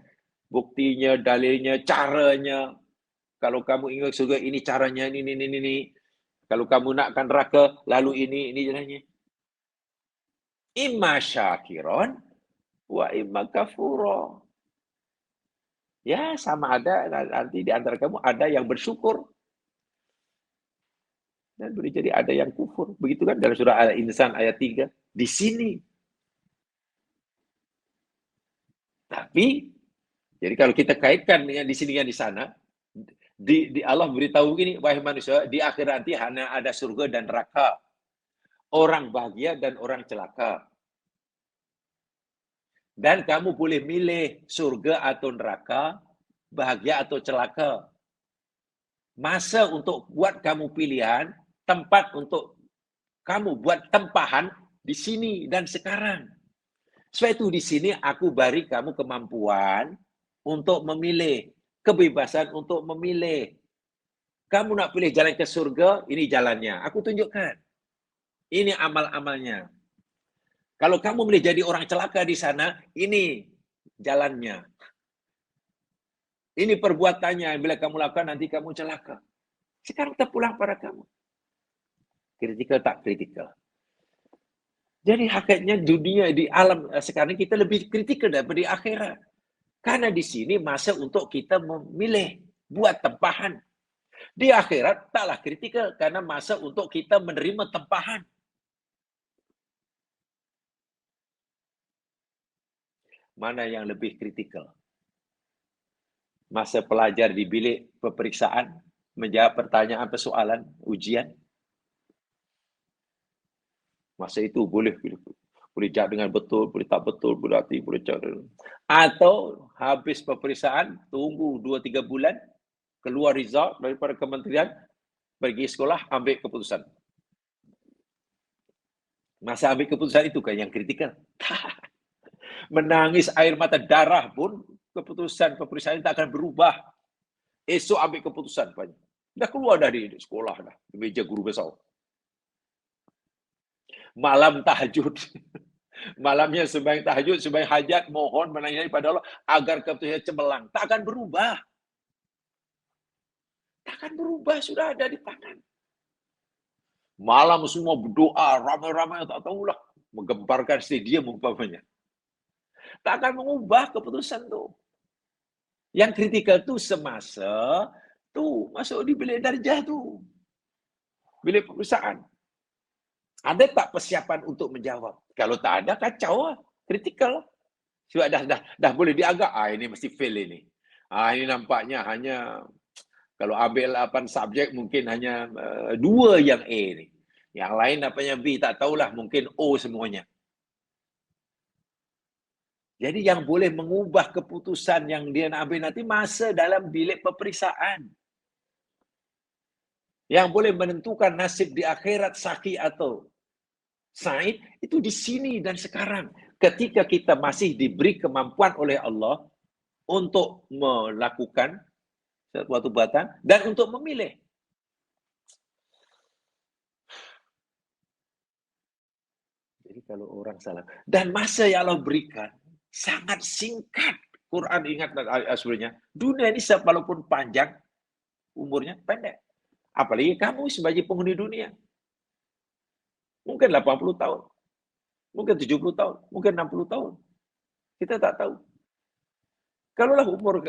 Buktinya, dalilnya, caranya. Kalau kamu ingin surga, ini caranya, ini. Kalau kamu nakkan neraka, lalu ini jalannya. Imma syakiron wa imma kafuro. Ya, sama ada nanti di antara kamu ada yang bersyukur dan boleh jadi ada yang kufur. Begitu kan dalam surah Al-Insan ayat 3. Di sini. Tapi jadi kalau kita kaitkan dengan di sini dan di sana, di Allah beritahu begini, wahai manusia, di akhirat nanti hanya ada surga dan neraka. Orang bahagia dan orang celaka. Dan kamu boleh milih surga atau neraka, bahagia atau celaka. Masa untuk buat kamu pilihan, tempat untuk kamu buat tempahan di sini dan sekarang. Sebab itu di sini aku beri kamu kemampuan untuk memilih, kebebasan untuk memilih. Kamu nak pilih jalan ke surga, ini jalannya. Aku tunjukkan. Ini amal-amalnya. Kalau kamu boleh jadi orang celaka di sana, ini jalannya. Ini perbuatannya. Bila kamu lakukan, nanti kamu celaka. Sekarang terpulang pada kamu. Kritikal tak kritikal. Jadi hakikatnya dunia di alam sekarang kita lebih kritikal daripada di akhirat. Karena di sini masa untuk kita memilih, buat tempahan. Di akhirat taklah kritikal karena masa untuk kita menerima tempahan. Mana yang lebih kritikal? Masa pelajar di bilik peperiksaan, menjawab pertanyaan persoalan, ujian. Masa itu boleh jawab dengan betul, boleh tak betul, berarti boleh jawab. Atau habis peperiksaan, tunggu 2-3 bulan, keluar result daripada kementerian, pergi sekolah, ambil keputusan. Masa ambil keputusan itu kan yang kritikal. Menangis air mata darah pun, keputusan peperiksaan tak akan berubah. Esok ambil keputusan. Dah keluar dari sekolah, dah di meja guru besar. Malam tahajud. Malamnya sembahyang tahajud, sembahyang hajat, mohon menangis kepada Allah agar keputusan cemerlang. Tak akan berubah. Tak akan berubah, sudah ada di tangan. Malam semua berdoa, ramai-ramai tak tahulah. Menggemparkan stadium umpamanya. Tak akan mengubah keputusan tu. Yang kritikal tu semasa tu masuk di bilik darjah tu. Bilik peperiksaan. Ada tak persiapan untuk menjawab? Kalau tak ada, kacau lah. Kritikal lah. Sebab dah boleh diagak, ini mesti fail ini. Ini nampaknya hanya, kalau ambil 8 subjek, mungkin hanya 2 yang A ni. Yang lain nampaknya B, tak tahulah, mungkin O semuanya. Jadi yang boleh mengubah keputusan yang dia nak ambil nanti masa dalam bilik peperiksaan. Yang boleh menentukan nasib di akhirat Saki atau Said itu di sini dan sekarang. Ketika kita masih diberi kemampuan oleh Allah untuk melakukan suatu perbuatan dan untuk memilih. Jadi kalau orang salah dan masa yang Allah berikan sangat singkat. Quran ingat sebelumnya, dunia ini walaupun panjang umurnya pendek. Apalagi kamu sebagai penghuni dunia. Mungkin 80 tahun. Mungkin 70 tahun. Mungkin 60 tahun. Kita tak tahu. Kalaulah umur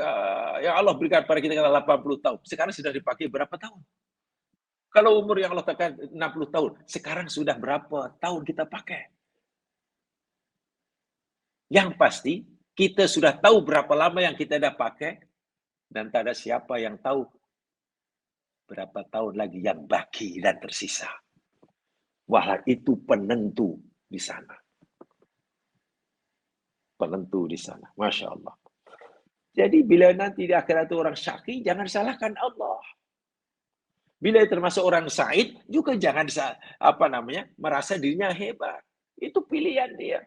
yang Allah berikan pada kita 80 tahun, sekarang sudah dipakai berapa tahun? Kalau umur yang Allah tekan 60 tahun, sekarang sudah berapa tahun kita pakai? Yang pasti, kita sudah tahu berapa lama yang kita dah pakai, dan tak ada siapa yang tahu berapa tahun lagi yang baki dan tersisa. Wah, itu penentu di sana. Penentu di sana. Masya Allah. Jadi bila nanti di akhirat itu orang syaqi, jangan salahkan Allah. Bila termasuk orang said, juga jangan merasa dirinya hebat. Itu pilihan dia.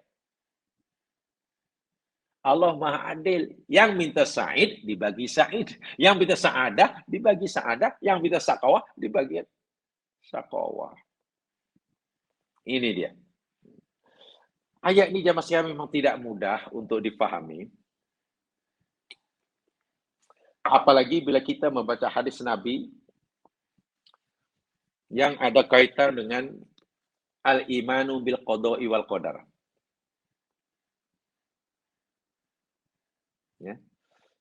Allah Maha Adil. Yang minta said dibagi said, yang minta saadah dibagi saadah, yang minta sakawah dibagi sakawah. Ini dia. Ayat ini jamaah sekalian memang tidak mudah untuk difahami. Apalagi bila kita membaca hadis Nabi yang ada kaitan dengan al-imanu bil qada'i wal qadar. Ya.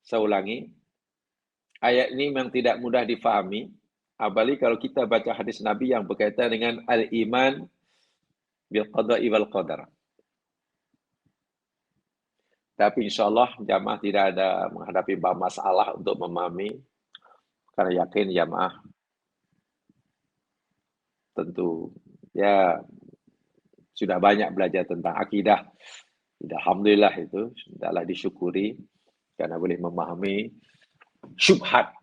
Saya ulangi. Ayat ini memang tidak mudah difahami. Apalagi kalau kita baca hadis Nabi yang berkaitan dengan al-iman bil qada'i wal qadar. Tapi insyaAllah jamaah tidak ada menghadapi masalah untuk memahami. Karena yakin jamaah tentu ya sudah banyak belajar tentang akidah. Alhamdulillah itu sudahlah disyukuri karena boleh memahami syubhat.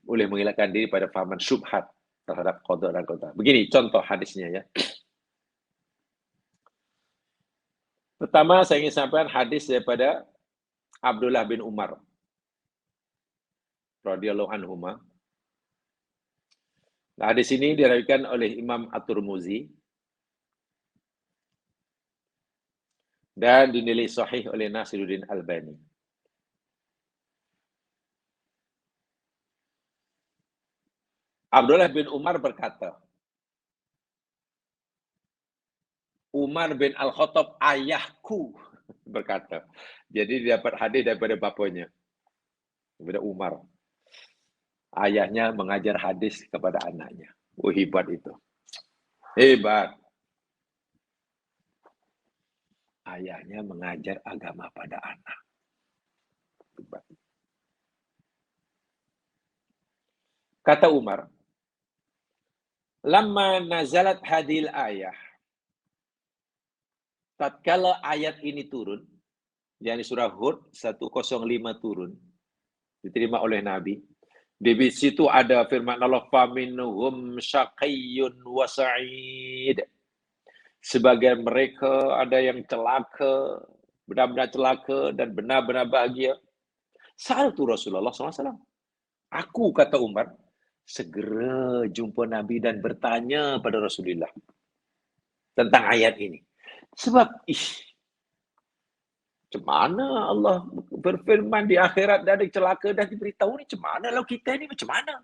Boleh mengelakkan diri pada fahaman syubhat terhadap qada dan qadar. Begini contoh hadisnya ya. Pertama saya ingin sampaikan hadis daripada Abdullah bin Umar radhiyallahu anhuma. Nah, hadis ini diriwayatkan oleh Imam At-Tirmizi dan dinilai sahih oleh Nasiruddin Albani. Abdullah bin Umar berkata, Umar bin Al-Khattab ayahku berkata. Jadi dia dapat hadis daripada bapanya, daripada Umar. Ayahnya mengajar hadis kepada anaknya. Oh, hebat itu. Hebat. Ayahnya mengajar agama pada anak. Hebat. Kata Umar, lamma nazalat hadil ayah. Tatkala ayat ini turun, yakni surah Hud 105 turun, diterima oleh Nabi. Di situ ada firman Allah, faminhum syaqiyyun wa sa'id. Sebagian mereka ada yang celaka, benar-benar celaka dan benar-benar bahagia. Sa'altu Rasulullah SAW. Aku, kata Umar, segera jumpa Nabi dan bertanya pada Rasulullah tentang ayat ini. Sebab, macam mana Allah berfirman di akhirat dari celaka dan diberitahu ni macam mana lalu kita ni macam mana?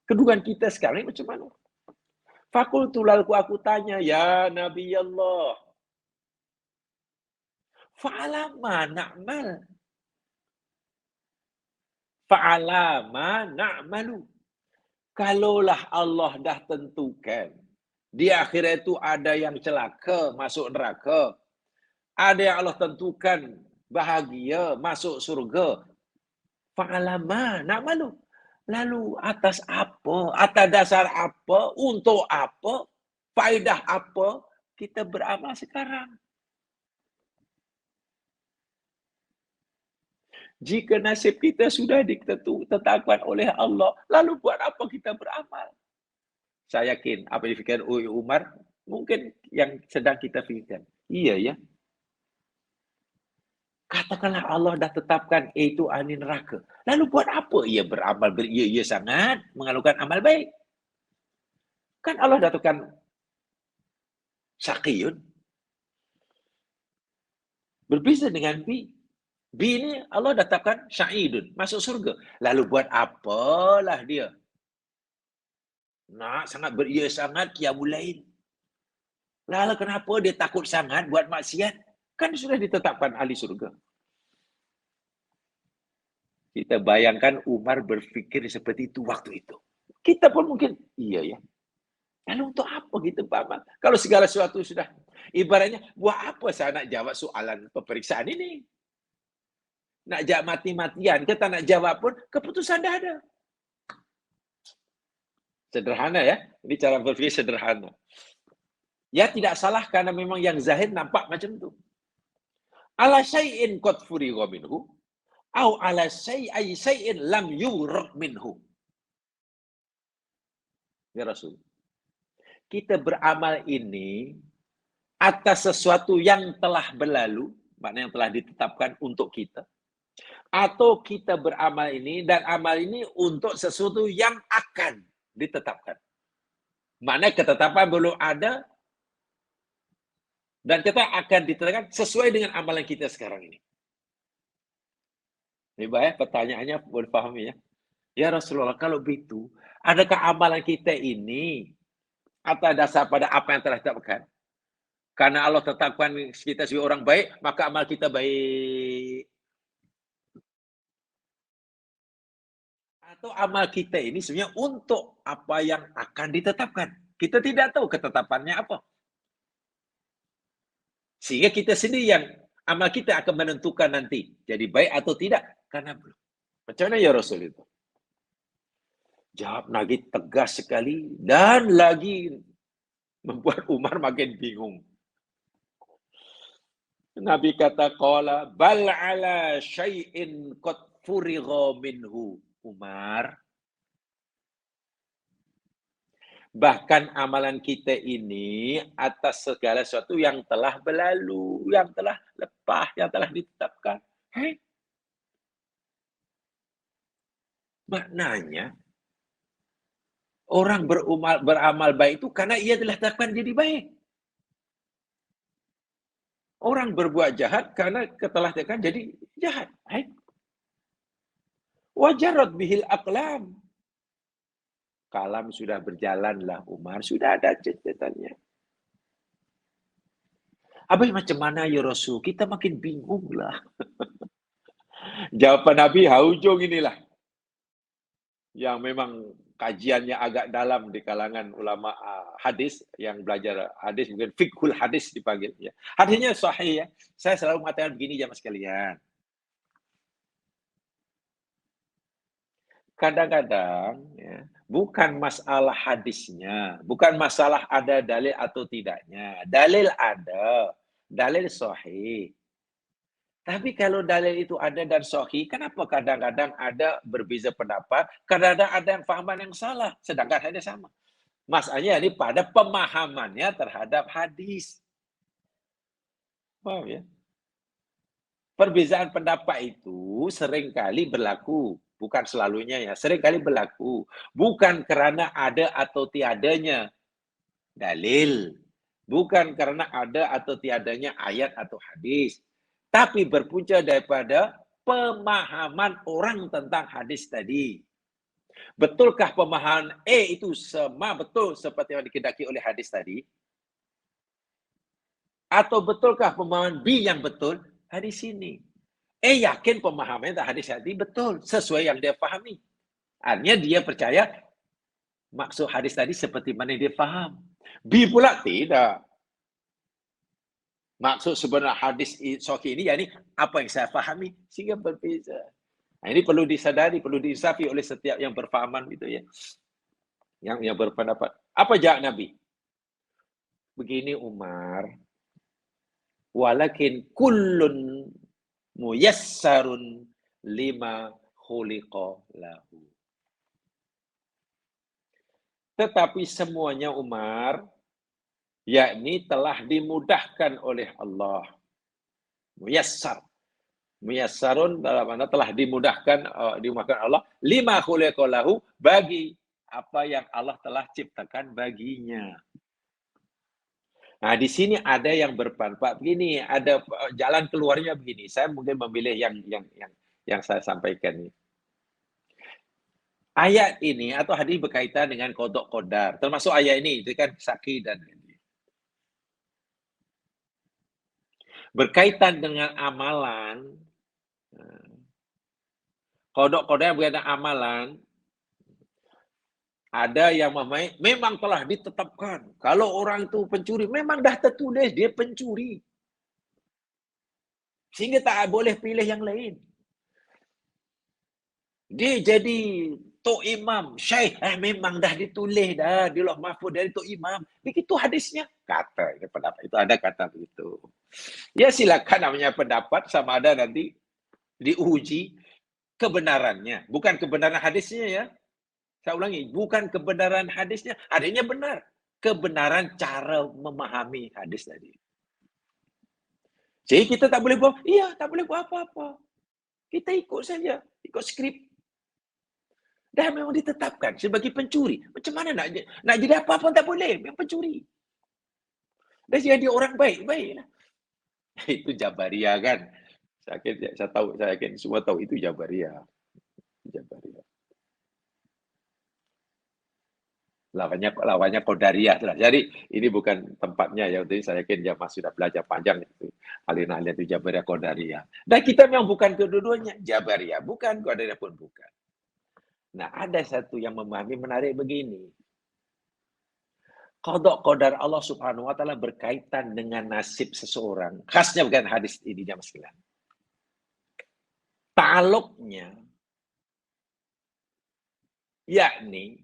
Kedudukan kita sekarang ni macam mana? Fakultu lalu aku tanya, ya Nabi Allah, fa'alama na'mal. Fa'alama na'malu. Kalaulah Allah dah tentukan di akhirat itu ada yang celaka masuk neraka, ada yang Allah tentukan bahagia masuk surga. Fa'alama na'malu. Lalu atas apa? Atas dasar apa? Untuk apa? Faedah apa kita beramal sekarang? Jika nasib kita sudah ditetapkan oleh Allah, lalu buat apa kita beramal? Saya yakin apa yang difikirkan Umar mungkin yang sedang kita fikirkan. Iya ya. Katakanlah Allah dah tetapkan itu ahli neraka. Lalu buat apa ia beramal beria-ia sangat mengalukan amal baik? Kan Allah dah tetapkan syaqiyun. Berbeza dengan bi. Bi ini Allah dah tetapkan sya'idun, masuk surga. Lalu buat apalah dia? Nak sangat beria sangat qiyamul lail. Lalu kenapa dia takut sangat buat maksiat? Kan sudah ditetapkan ahli surga. Kita bayangkan Umar berfikir seperti itu waktu itu. Kita pun mungkin, iya ya. Lalu untuk apa kita beramal? Kalau segala sesuatu sudah, ibaratnya, buat apa saya nak jawab soalan peperiksaan ini? Nak jawab mati-matian, kita nak jawab pun, keputusan dah ada. Sederhana ya. Ini cara berfikir sederhana. Ya tidak salah karena memang yang zahir nampak macam itu. Ala syai'in qad furigha minhu. au ala syai'in lam yurad minhu. Ya Rasul, kita beramal ini atas sesuatu yang telah berlalu, maknanya yang telah ditetapkan untuk kita, atau kita beramal ini dan amal ini untuk sesuatu yang akan ditetapkan. Maknanya ketetapan belum ada dan kita akan ditetapkan sesuai dengan amalan kita sekarang ini. Ini baik, pertanyaannya boleh pahami ya. Ya Rasulullah, kalau begitu, adakah amalan kita ini atas dasar pada apa yang telah ditetapkan? Karena Allah tetapkan kita sebagai orang baik, maka amal kita baik. Atau amal kita ini sebenarnya untuk apa yang akan ditetapkan. Kita tidak tahu ketetapannya apa. Sehingga kita sendiri yang amal kita akan menentukan nanti jadi baik atau tidak. Karena belum. Macam mana ya Rasul itu? Jawab Nabi tegas sekali dan lagi membuat Umar makin bingung. Nabi kata qala bal ala syai'in qad furigha minhu. Umar, bahkan amalan kita ini atas segala sesuatu yang telah berlalu, yang telah lepas, yang telah ditetapkan. Maknanya orang beramal baik itu karena ia telah ditetapkan jadi baik. Orang berbuat jahat karena telah ditetapkan jadi jahat. Wajarat bihil aqlam. Kalam sudah berjalanlah Umar, sudah ada catatannya. Habis macam mana ya Rasul? Kita makin bingung lah. Jawaban Nabi haujung inilah. Yang memang kajiannya agak dalam di kalangan ulama hadis, yang belajar hadis, mungkin fiqhul hadis dipanggil. Ya. Hadisnya sahih ya. Saya selalu mengatakan begini jamaah sekalian. Kadang-kadang ya, bukan masalah hadisnya, bukan masalah ada dalil atau tidaknya. Dalil ada, dalil sahih. Tapi kalau dalil itu ada dan sahih, kenapa kadang-kadang ada berbeza pendapat, kadang-kadang ada yang fahaman yang salah, sedangkan hadis sama. Masalahnya ini pada pemahamannya terhadap hadis. Paham ya? Perbezaan pendapat itu seringkali berlaku, bukan selalunya ya, seringkali berlaku. Bukan karena ada atau tiadanya dalil, bukan karena ada atau tiadanya ayat atau hadis, tapi berpunca daripada pemahaman orang tentang hadis tadi. Betulkah pemahaman itu sama betul seperti yang dikehendaki oleh hadis tadi? Atau betulkah pemahaman B yang betul? Hadis ini. Yakin pemahamannya hadis tadi betul, sesuai yang dia pahami. Artinya dia percaya maksud hadis tadi seperti mana dia faham. B pula tidak. Maksud sebenarnya hadis sahih ini, yakni apa yang saya fahami, sehingga berbeza. Nah, ini perlu disadari, perlu diinsafi oleh setiap yang berfahaman gitu ya. Yang berpendapat. Apa jawab Nabi? Begini Umar, walakin kullun muyassarun lima khuliqa lahu. Tetapi semuanya Umar, yakni telah dimudahkan oleh Allah. Muyassar. Muyassarun dalam mana telah dimudahkan Allah lima khuliqa lahu, bagi apa yang Allah telah ciptakan baginya. Nah, di sini ada yang berpendapat begini, ada jalan keluarnya begini. Saya mungkin memilih yang saya sampaikan ini. Ayat ini atau hadis berkaitan dengan qada qadar. Termasuk ayat ini, itu kan saki dan ini. Berkaitan dengan amalan, qada qadar berkaitan amalan, ada yang memang telah ditetapkan. Kalau orang itu pencuri, memang dah tertulis dia pencuri. Sehingga tak boleh pilih yang lain. Dia jadi Tok Imam, Syekh, memang dah ditulis dah di Lauh Mahfuz dari Tok Imam. Begitu hadisnya. Kata, ini pendapat itu ada kata begitu. Ya silakan namanya pendapat, sama ada nanti diuji. kebenarannya, bukan kebenaran hadisnya ya. Saya ulangi, bukan kebenaran hadisnya. Hadisnya benar. Kebenaran cara memahami hadis tadi. Jadi kita tak boleh buat, iya, tak boleh buat apa-apa. Kita ikut saja, ikut skrip. Dan memang ditetapkan sebagai pencuri. Macam mana nak jadi apa pun tak boleh, memang pencuri. Dan jadi orang baik, baiklah. Itu Jabariyah kan. Saya yakin semua tahu itu Jabariyah. Jabariyah. Lawannya Qadariyah lah. Jadi ini bukan tempatnya ya. Jadi saya yakin jamaah sudah belajar panjang itu. Alin-alin itu Jabariyah, Qadariyah. Dan kita memang bukan kedua-duanya. Jabariyah bukan, Qadariyah pun bukan. Nah, ada satu yang memahami menarik begini. Qada qadar Allah Subhanahu wa taala berkaitan dengan nasib seseorang. Khasnya bukan hadis ini jamaah sekalian. Ta'alluqnya yakni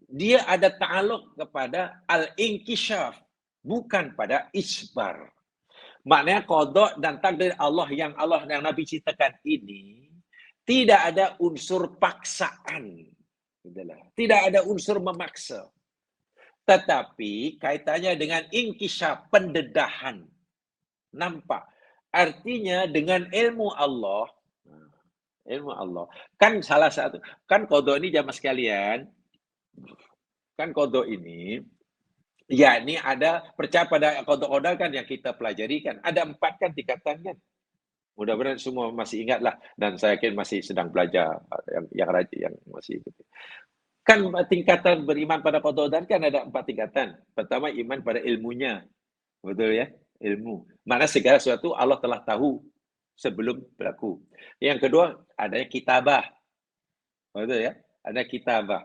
dia ada ta'aluk kepada al-inkishaf, bukan pada isbar. Maknanya qada dan takdir Allah yang Nabi ceritakan ini tidak ada unsur paksaan. Tidak ada unsur memaksa. Tetapi kaitannya dengan inkishaf, pendedahan. Nampak? Artinya dengan ilmu Allah, kan salah satu, kan qada ini jamaah sekalian, kan qada ini yakni ada percaya pada qada kan yang kita pelajari kan ada 4 kan tingkatan kan. Mudah-mudahan semua masih ingatlah dan saya yakin masih sedang belajar yang rajin yang masih ikut. Kan tingkatan beriman pada qada kan ada 4 tingkatan. Pertama iman pada ilmunya. Betul ya? Ilmu. Mana segala sesuatu Allah telah tahu sebelum berlaku. Yang kedua adanya kitabah. Betul ya? Ada kitabah.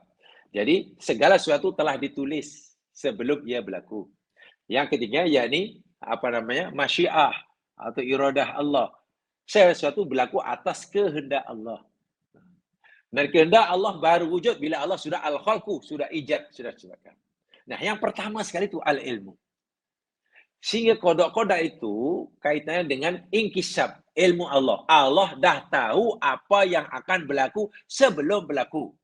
Jadi segala sesuatu telah ditulis sebelum ia berlaku. Yang ketiga yakni masyiah atau iradah Allah. Segala sesuatu berlaku atas kehendak Allah. Dan kehendak Allah baru wujud bila Allah sudah al-khalqu, sudah ijad, sudah ciptakan. Nah, yang pertama sekali itu al-ilmu. Sehingga qada itu kaitannya dengan inkisab, ilmu Allah. Allah dah tahu apa yang akan berlaku sebelum berlaku.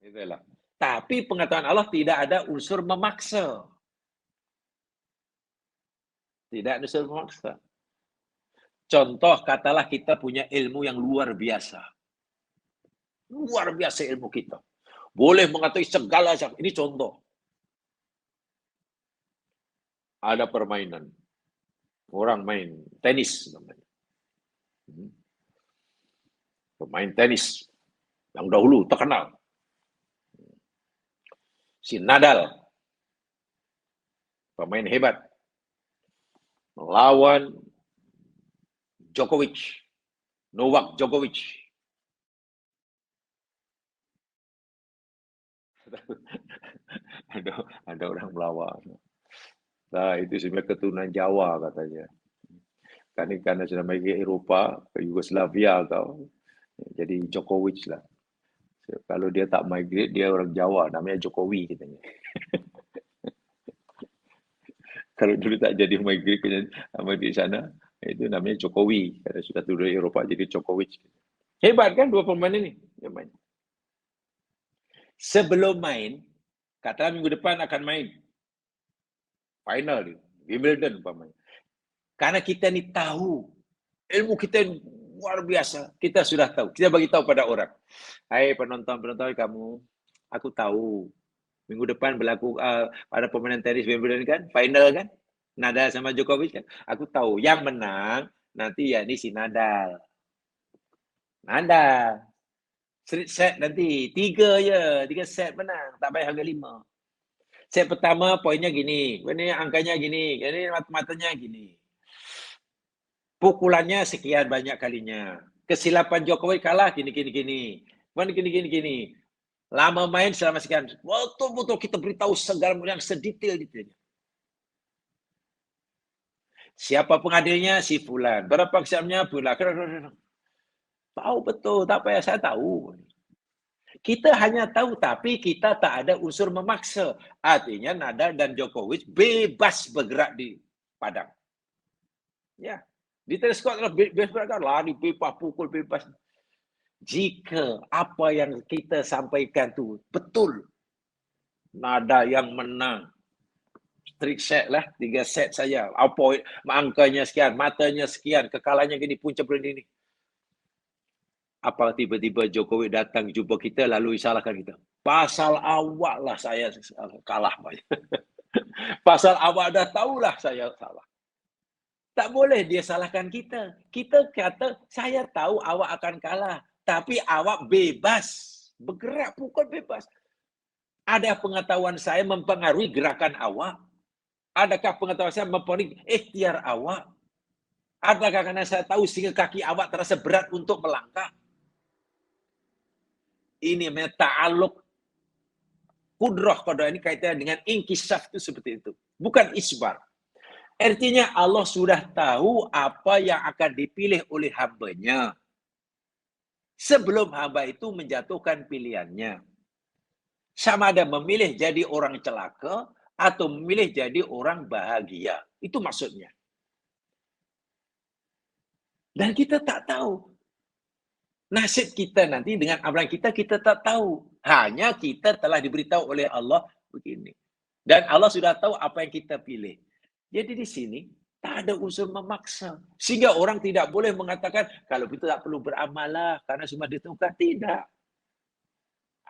Itulah. Tapi pengetahuan Allah tidak ada unsur memaksa. Tidak ada unsur memaksa. Contoh, katalah kita punya ilmu yang luar biasa. Luar biasa ilmu kita. Boleh mengetahui segala sesuatu. Ini contoh. Ada permainan. Orang main tenis namanya. Pemain tenis yang dahulu terkenal. Si Nadal, pemain hebat, melawan Novak Djokovic. ada orang melawan. Nah, itu sebenarnya keturunan Jawa katanya. Karena sudah main ke Eropa, ke Yugoslavia atau jadi Djokovic lah. Kalau dia tak migrate, dia orang Jawa, namanya Jokowi katanya. Kalau dulu tak jadi migrate di sana, itu namanya Jokowi. Karena sudah turun dari Eropa, jadi Djokovic. Hebat kan dua pemain ini? Sebelum main, katakan minggu depan akan main. Final, Wimbledon umpamanya. Karena kita ni tahu, ilmu kita luar biasa. Kita sudah tahu. Kita bagi tahu pada orang. Hai penonton-penonton kamu, aku tahu. Minggu depan berlaku pada permainan tenis Wimbledon kan, final kan, Nadal sama Djokovic kan. Aku tahu yang menang nanti ya ini si Nadal. Set nanti 3 set menang, tak payah harga 5. Set pertama poinnya gini, ini angkanya gini, ini matanya gini. Pukulannya sekian banyak kalinya. Kesilapan Jokowi kalah gini. Lama main selama sekian. Betul-betul kita beritahu segala yang sedetail-detailnya. Siapa pengadilnya? Si Fulan. Berapa kesamnya? Fulan. Tahu betul. Tak payah saya tahu. Kita hanya tahu, tapi kita tak ada unsur memaksa. Artinya Nadal dan Djokovic bebas bergerak di padang. Ya. Di tenis court bebas bergerak, lari, bebas, pukul, bebas. Jika apa yang kita sampaikan tu betul, nada yang menang, trik set lah, 3 set saja. Apa angkanya sekian, matanya sekian, kekalahannya gini, punca berdini. Apa tiba-tiba Jokowi datang jumpa kita lalu salahkan kita. Pasal awak lah saya kalah. Pasal awak dah tahulah saya salah. Tak boleh dia salahkan kita. Kita kata, saya tahu awak akan kalah. Tapi awak bebas. Bergerak bukan bebas. Ada pengetahuan saya mempengaruhi gerakan awak? Adakah pengetahuan saya mempengaruhi ikhtiar awak? Adakah karena saya tahu sehingga kaki awak terasa berat untuk melangkah? Ini namanya ta'aluk. Kudrah qadar ini kaitannya dengan inkisaf itu seperti itu. Bukan isbar. Artinya Allah sudah tahu apa yang akan dipilih oleh hambanya. Sebelum hamba itu menjatuhkan pilihannya. Sama ada memilih jadi orang celaka atau memilih jadi orang bahagia. Itu maksudnya. Dan kita tak tahu. Nasib kita nanti dengan amalan kita tak tahu. Hanya kita telah diberitahu oleh Allah begini. Dan Allah sudah tahu apa yang kita pilih. Jadi di sini tak ada unsur memaksa. Sehingga orang tidak boleh mengatakan, kalau itu tak perlu beramal lah, karena semua ditentukan. Tidak.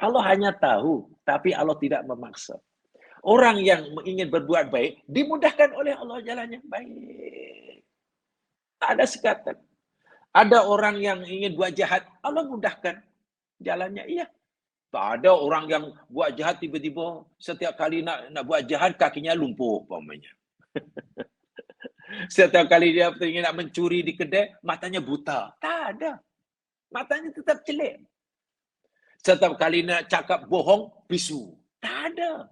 Allah hanya tahu, tapi Allah tidak memaksa. Orang yang ingin berbuat baik, dimudahkan oleh Allah jalannya baik. Tak ada sekatan. Ada orang yang ingin buat jahat, Allah mudahkan jalannya. Iya. Tak ada orang yang buat jahat tiba-tiba setiap kali nak buat jahat kakinya lumpuh umpamanya. Setiap kali dia ingin nak mencuri di kedai, matanya buta. Tak ada. Matanya tetap celik. Setiap kali nak cakap bohong, bisu. Tak ada.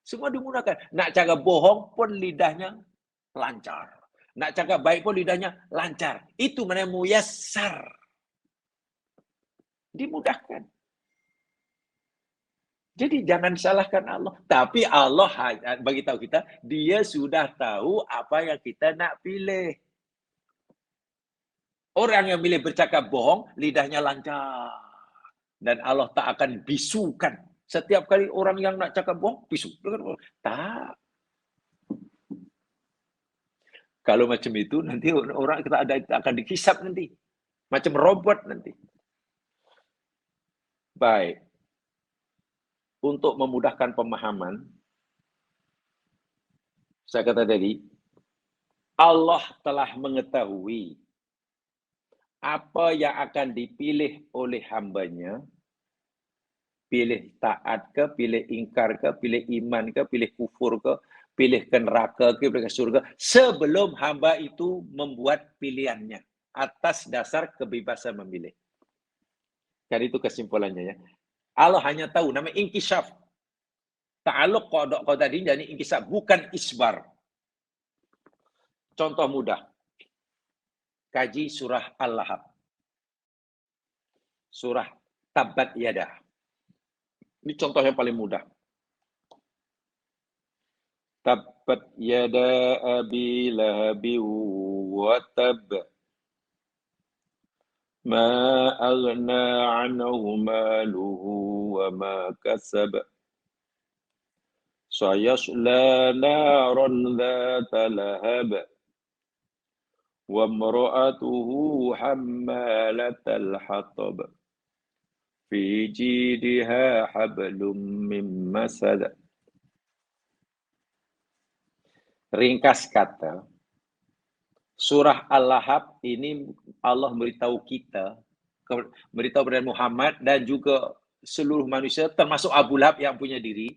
Semua dimudahkan. Nak cakap bohong pun lidahnya lancar. Nak cakap baik pun lidahnya lancar. Itu namanya muyassar. Dimudahkan. Jadi jangan salahkan Allah. Tapi Allah bagi tahu kita, dia sudah tahu apa yang kita nak pilih. Orang yang milih bercakap bohong, lidahnya lancar. Dan Allah tak akan bisukan. Setiap kali orang yang nak cakap bohong, bisu. Tak. Kalau macam itu, nanti orang kita akan dikisap nanti. Macam robot nanti. Baik. Untuk memudahkan pemahaman, saya kata tadi, Allah telah mengetahui apa yang akan dipilih oleh hambanya, pilih taat ke, pilih ingkar ke, pilih iman ke, pilih kufur ke, pilih ke neraka ke, pilih ke surga, sebelum hamba itu membuat pilihannya atas dasar kebebasan memilih. Jadi itu kesimpulannya ya. Allah hanya tahu, namanya inkisaf. Ta'aluk qadar ini jadi inkisaf, bukan isbar. Contoh mudah. Kaji surah Al-Lahab. Surah Tabbat Yadah. Ini contoh yang paling mudah. Tabbat yada abi lahabi wa tab. Ma aghna anhu maluhu wa ma kasab. Sayasla naran dhata lahab. Wa imra'atuhu hammalatal hatab. Fi jidha hablum min masad. Ringkas kata, surah Al-Lahab ini Allah beritahu kita, beritahu kepada Muhammad dan juga seluruh manusia, termasuk Abu Lahab yang punya diri,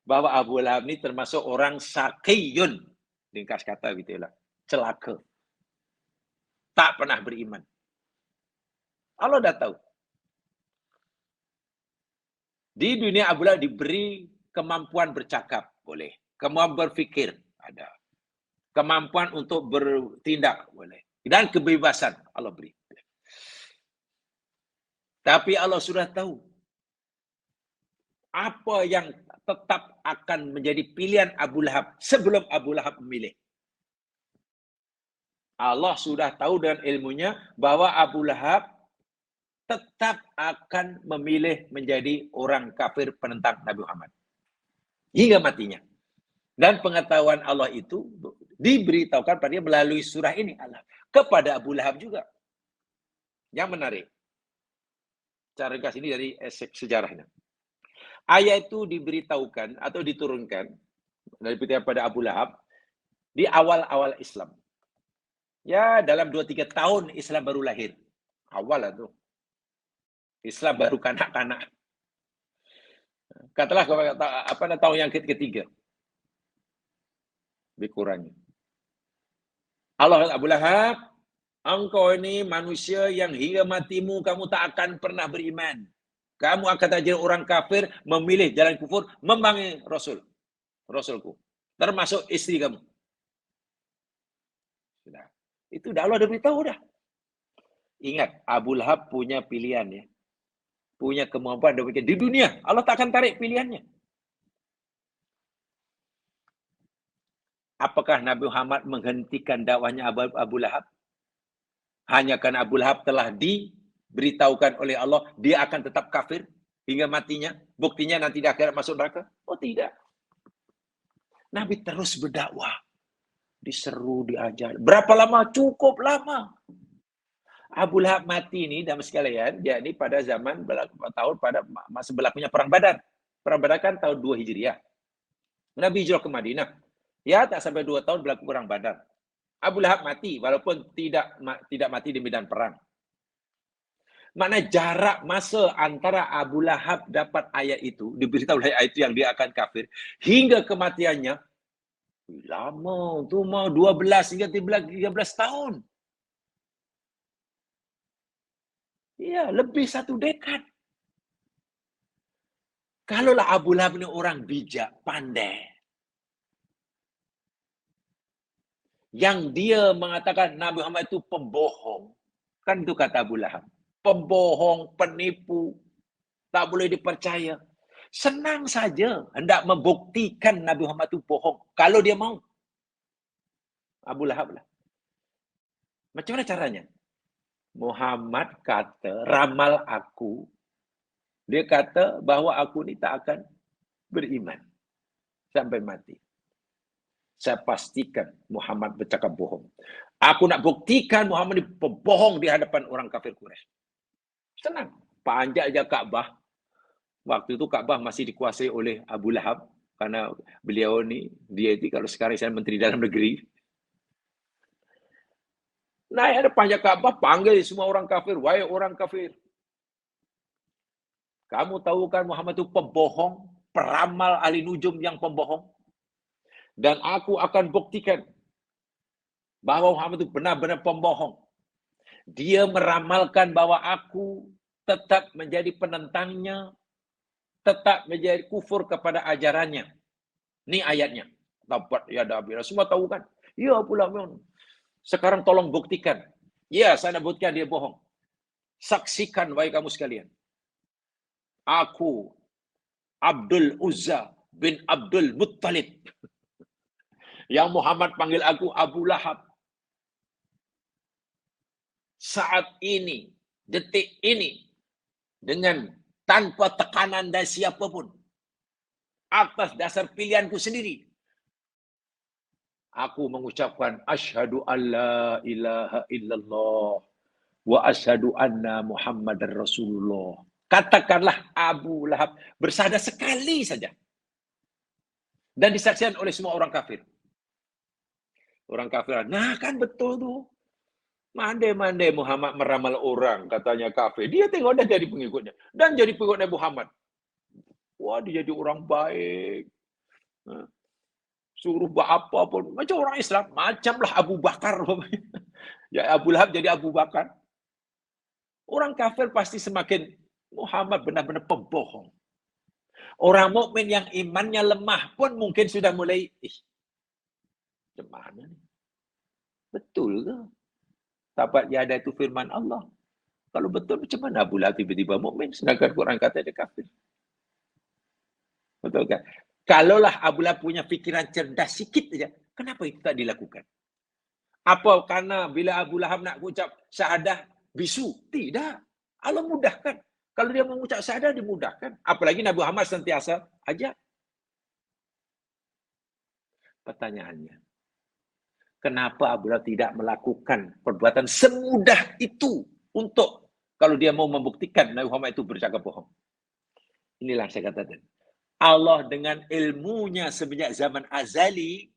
bahwa Abu Lahab ini termasuk orang sakiyun. Ringkas kata gitu lah, celaka. Tak pernah beriman. Allah dah tahu. Di dunia Abu Lahab diberi kemampuan bercakap, boleh. Kemampuan berfikir, ada. Kemampuan untuk bertindak, boleh. Dan kebebasan, Allah beri. Tapi Allah sudah tahu apa yang tetap akan menjadi pilihan Abu Lahab sebelum Abu Lahab memilih. Allah sudah tahu dengan ilmunya bahwa Abu Lahab tetap akan memilih menjadi orang kafir penentang Nabi Muhammad. Hingga matinya. Dan pengetahuan Allah itu diberitahukan pada dia melalui surah ini. Allah. Kepada Abu Lahab juga. Yang menarik. Cara ringkas ini dari sejarahnya. Ayat itu diberitahukan atau diturunkan dari pada Abu Lahab di awal-awal Islam. Ya, dalam 2-3 tahun Islam baru lahir. Awal itu. Islam baru kanak-kanak. Katalah tahun yang ketiga. Lebih kurangnya. Allah kata Abu Lahab, engkau ini manusia yang hingga matimu kamu tak akan pernah beriman. Kamu akan jadi orang kafir, memilih jalan kufur, membangi Rasulku. Termasuk istri kamu. Sudah. Itu udah Allah udah beritahu dah. Ingat, Abu Lahab punya pilihan ya. Punya kemampuan demikian. Di dunia, Allah tak akan tarik pilihannya. Apakah Nabi Muhammad menghentikan dakwahnya Abu Lahab? Hanya karena Abu Lahab telah diberitahukan oleh Allah, dia akan tetap kafir hingga matinya. Buktinya nanti di akhirat masuk neraka? Oh tidak. Nabi terus berdakwah. Diseru, diajar. Berapa lama? Cukup lama. Abu Lahab mati ini, dalam sekalian, ya ini pada zaman tahun pada masa berlakunya Perang Badar. Perang Badar kan tahun 2 Hijriah. Nabi hijrah ke Madinah. Ya, tak sampai 2 tahun berlaku Perang Badar. Abu Lahab mati, walaupun tidak mati di medan perang. Mana jarak masa antara Abu Lahab dapat ayat itu, diberitahu ayat itu yang dia akan kafir, hingga kematiannya, lama, tu mau 12 hingga 13 tahun. Ya, lebih 1 dekad. Kalaulah Abu Lahab ini orang bijak, pandai, yang dia mengatakan Nabi Muhammad itu pembohong. Kan itu kata Abu Lahab. Pembohong, penipu, tak boleh dipercaya. Senang saja hendak membuktikan Nabi Muhammad itu bohong. Kalau dia mau. Abu Lahab lah. Macam mana caranya? Muhammad kata, ramal aku. Dia kata bahawa aku ni tak akan beriman. Sampai mati. Saya pastikan Muhammad bercakap bohong. Aku nak buktikan Muhammad ini pembohong di hadapan orang kafir Quraisy. Senang. Panjat aja Kaabah. Waktu itu Kaabah masih dikuasai oleh Abu Lahab. Karena beliau ni, dia itu kalau sekarang saya Menteri Dalam Negeri. Naik ada panjat Kaabah, panggil semua orang kafir. Wahai orang kafir. Kamu tahu kan Muhammad itu pembohong. Peramal ahli nujum yang pembohong. Dan aku akan buktikan bahawa Muhammad itu benar-benar pembohong. Dia meramalkan bahawa aku tetap menjadi penentangnya, tetap menjadi kufur kepada ajarannya. Ini ayatnya. Dapat ya Dabira. Semua tahu kan? Ya pula. Sekarang tolong buktikan. Ya, saya nak buktikan dia bohong. Saksikan wahai kamu sekalian. Aku Abdul Uzza bin Abdul Muttalib. Yang Muhammad panggil aku Abu Lahab. Saat ini, detik ini, dengan tanpa tekanan dari siapapun, atas dasar pilihanku sendiri, aku mengucapkan asyhadu alla ilaha illallah wa asyhadu anna Muhammadar Rasulullah. Katakanlah Abu Lahab bersyahadat sekali saja. Dan disaksikan oleh semua orang kafir. Orang kafir, nah kan betul tuh. Mandai-mandai Muhammad meramal orang, katanya kafir. Dia tengok dah jadi pengikutnya. Dan jadi pengikutnya Muhammad. Wah, dia jadi orang baik. Suruh buat apa pun. Macam orang Islam. Macamlah Abu Bakar. Ya, Abu Lahab jadi Abu Bakar. Orang kafir pasti semakin, Muhammad benar-benar pembohong. Orang mukmin yang imannya lemah pun mungkin sudah mulai, macam mana ni? Betul ke? Dapat ya ada itu firman Allah. Kalau betul macam mana Abu Lahab tiba-tiba mukmin sedangkan Quran kata dia kafir? Betul kan? Kalaulah Abu Lahab punya fikiran cerdas sikit saja, kenapa itu tak dilakukan? Apa karena bila Abu Lahab nak ucap syahadah bisu? Tidak. Allah mudahkan. Kalau dia mengucap syahadah, dimudahkan. Apalagi Nabi Muhammad sentiasa ajak. Pertanyaannya, kenapa Abu Lahab tidak melakukan perbuatan semudah itu untuk kalau dia mau membuktikan Nabi Muhammad itu bercakap bohong? Inilah saya katakan. Allah dengan ilmunya semenjak zaman azali,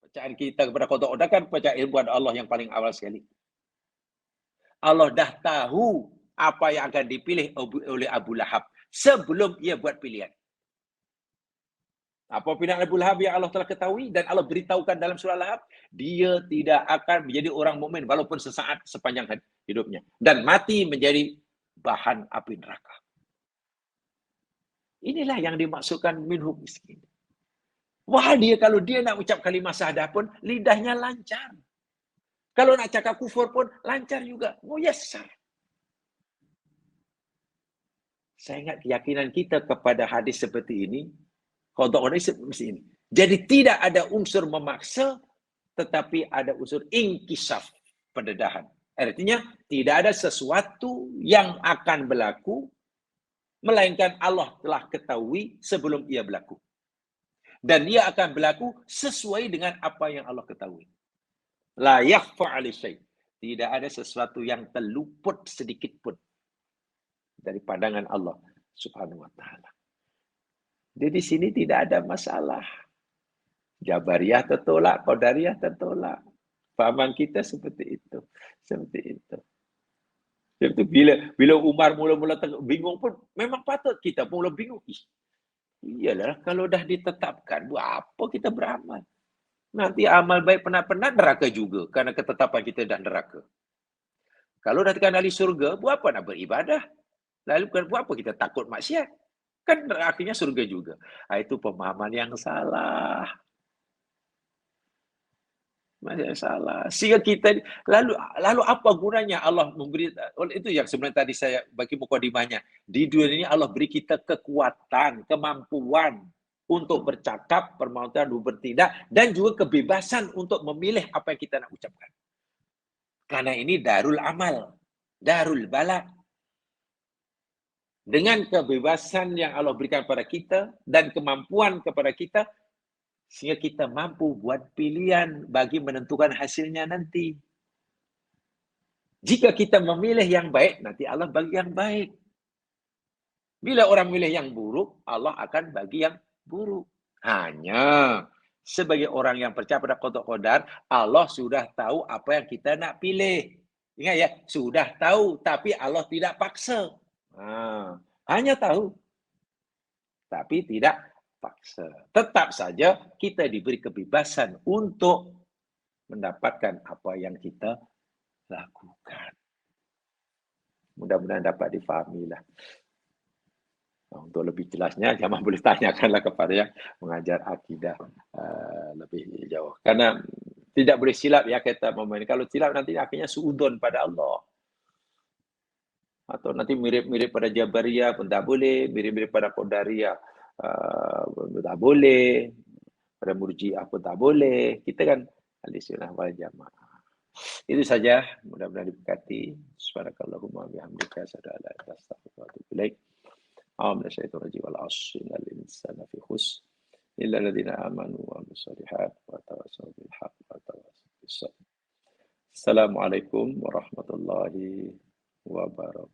bacaan kita kepada kotak-kotak kan baca ilmu Allah yang paling awal sekali. Allah dah tahu apa yang akan dipilih oleh Abu Lahab sebelum ia buat pilihan. Apa pilihan Abu Lahab yang Allah telah ketahui dan Allah beritahukan dalam surah Lahab, dia tidak akan menjadi orang mukmin walaupun sesaat sepanjang hidupnya dan mati menjadi bahan api neraka. Inilah yang dimaksudkan minhum miskin. Wah, dia kalau dia nak ucap kalimah syahadah pun lidahnya lancar. Kalau nak cakap kufur pun lancar juga. Muyassar. Saya ingat keyakinan kita kepada hadis seperti ini, qada mesti ini. Jadi tidak ada unsur memaksa, tetapi ada unsur inkisaf, pendedahan. Artinya tidak ada sesuatu yang akan berlaku, melainkan Allah telah ketahui sebelum ia berlaku. Dan ia akan berlaku sesuai dengan apa yang Allah ketahui. La yakhfa 'alaihi syai'. Tidak ada sesuatu yang terluput sedikit pun dari pandangan Allah Subhanahu wa taala. Jadi di sini tidak ada masalah. Jabariyah tertolak, Qadariyah tertolak. Fahaman kita seperti itu. Seperti itu. Jadi bila Umar mula-mula bingung pun memang patut kita mula bingung. Iyalah kalau dah ditetapkan, buat apa kita beramal? Nanti amal baik penat-penat neraka juga karena ketetapan kita dah neraka. Kalau dah tekan ahli surga, buat apa nak beribadah? Lalu buat apa kita takut maksiat? Kan akhirnya surga juga. Itu pemahaman yang salah. Masih salah. Sehingga kita lalu apa gunanya Allah memberi itu yang sebenarnya tadi saya bagi mukadimahnya. Di dunia ini Allah beri kita kekuatan, kemampuan untuk bercakap, bermautan, bertindak dan juga kebebasan untuk memilih apa yang kita nak ucapkan. Karena ini darul amal, darul bala. Dengan kebebasan yang Allah berikan kepada kita dan kemampuan kepada kita, sehingga kita mampu buat pilihan bagi menentukan hasilnya nanti. Jika kita memilih yang baik, nanti Allah bagi yang baik. Bila orang milih yang buruk, Allah akan bagi yang buruk. Hanya sebagai orang yang percaya pada qada qadar, Allah sudah tahu apa yang kita nak pilih. Ingat ya, sudah tahu, tapi Allah tidak paksa. Hanya tahu, tapi tidak paksa. Tetap saja kita diberi kebebasan untuk mendapatkan apa yang kita lakukan. Mudah-mudahan dapat difahamilah. Untuk lebih jelasnya, jangan boleh tanyakanlah kepada yang mengajar akidah lebih jauh. Karena tidak boleh silap ya kita memahami. Kalau silap nanti akhirnya suudon pada Allah. Atau nanti mirip-mirip pada Jabariyah pun tak boleh, mirip-mirip pada Qadariyah tak boleh, pada Murji'ah pun tak boleh. Kita kan Ahlussunnah wal Jamaah. Itu saja, mudah-mudahan diberkati. Subhanakallahumma bihamdika asyhadu an la ilaha illa anta astaghfiruka wa atubu ilaik. A'udzu billahi wal 'asri innal insana fi khusr illa alladziina aamanu wa 'amilus shalihaat wa tawassaw bil haqqi wa tawassaw bis sabr. Assalamualaikum warahmatullahi wabarakatuh.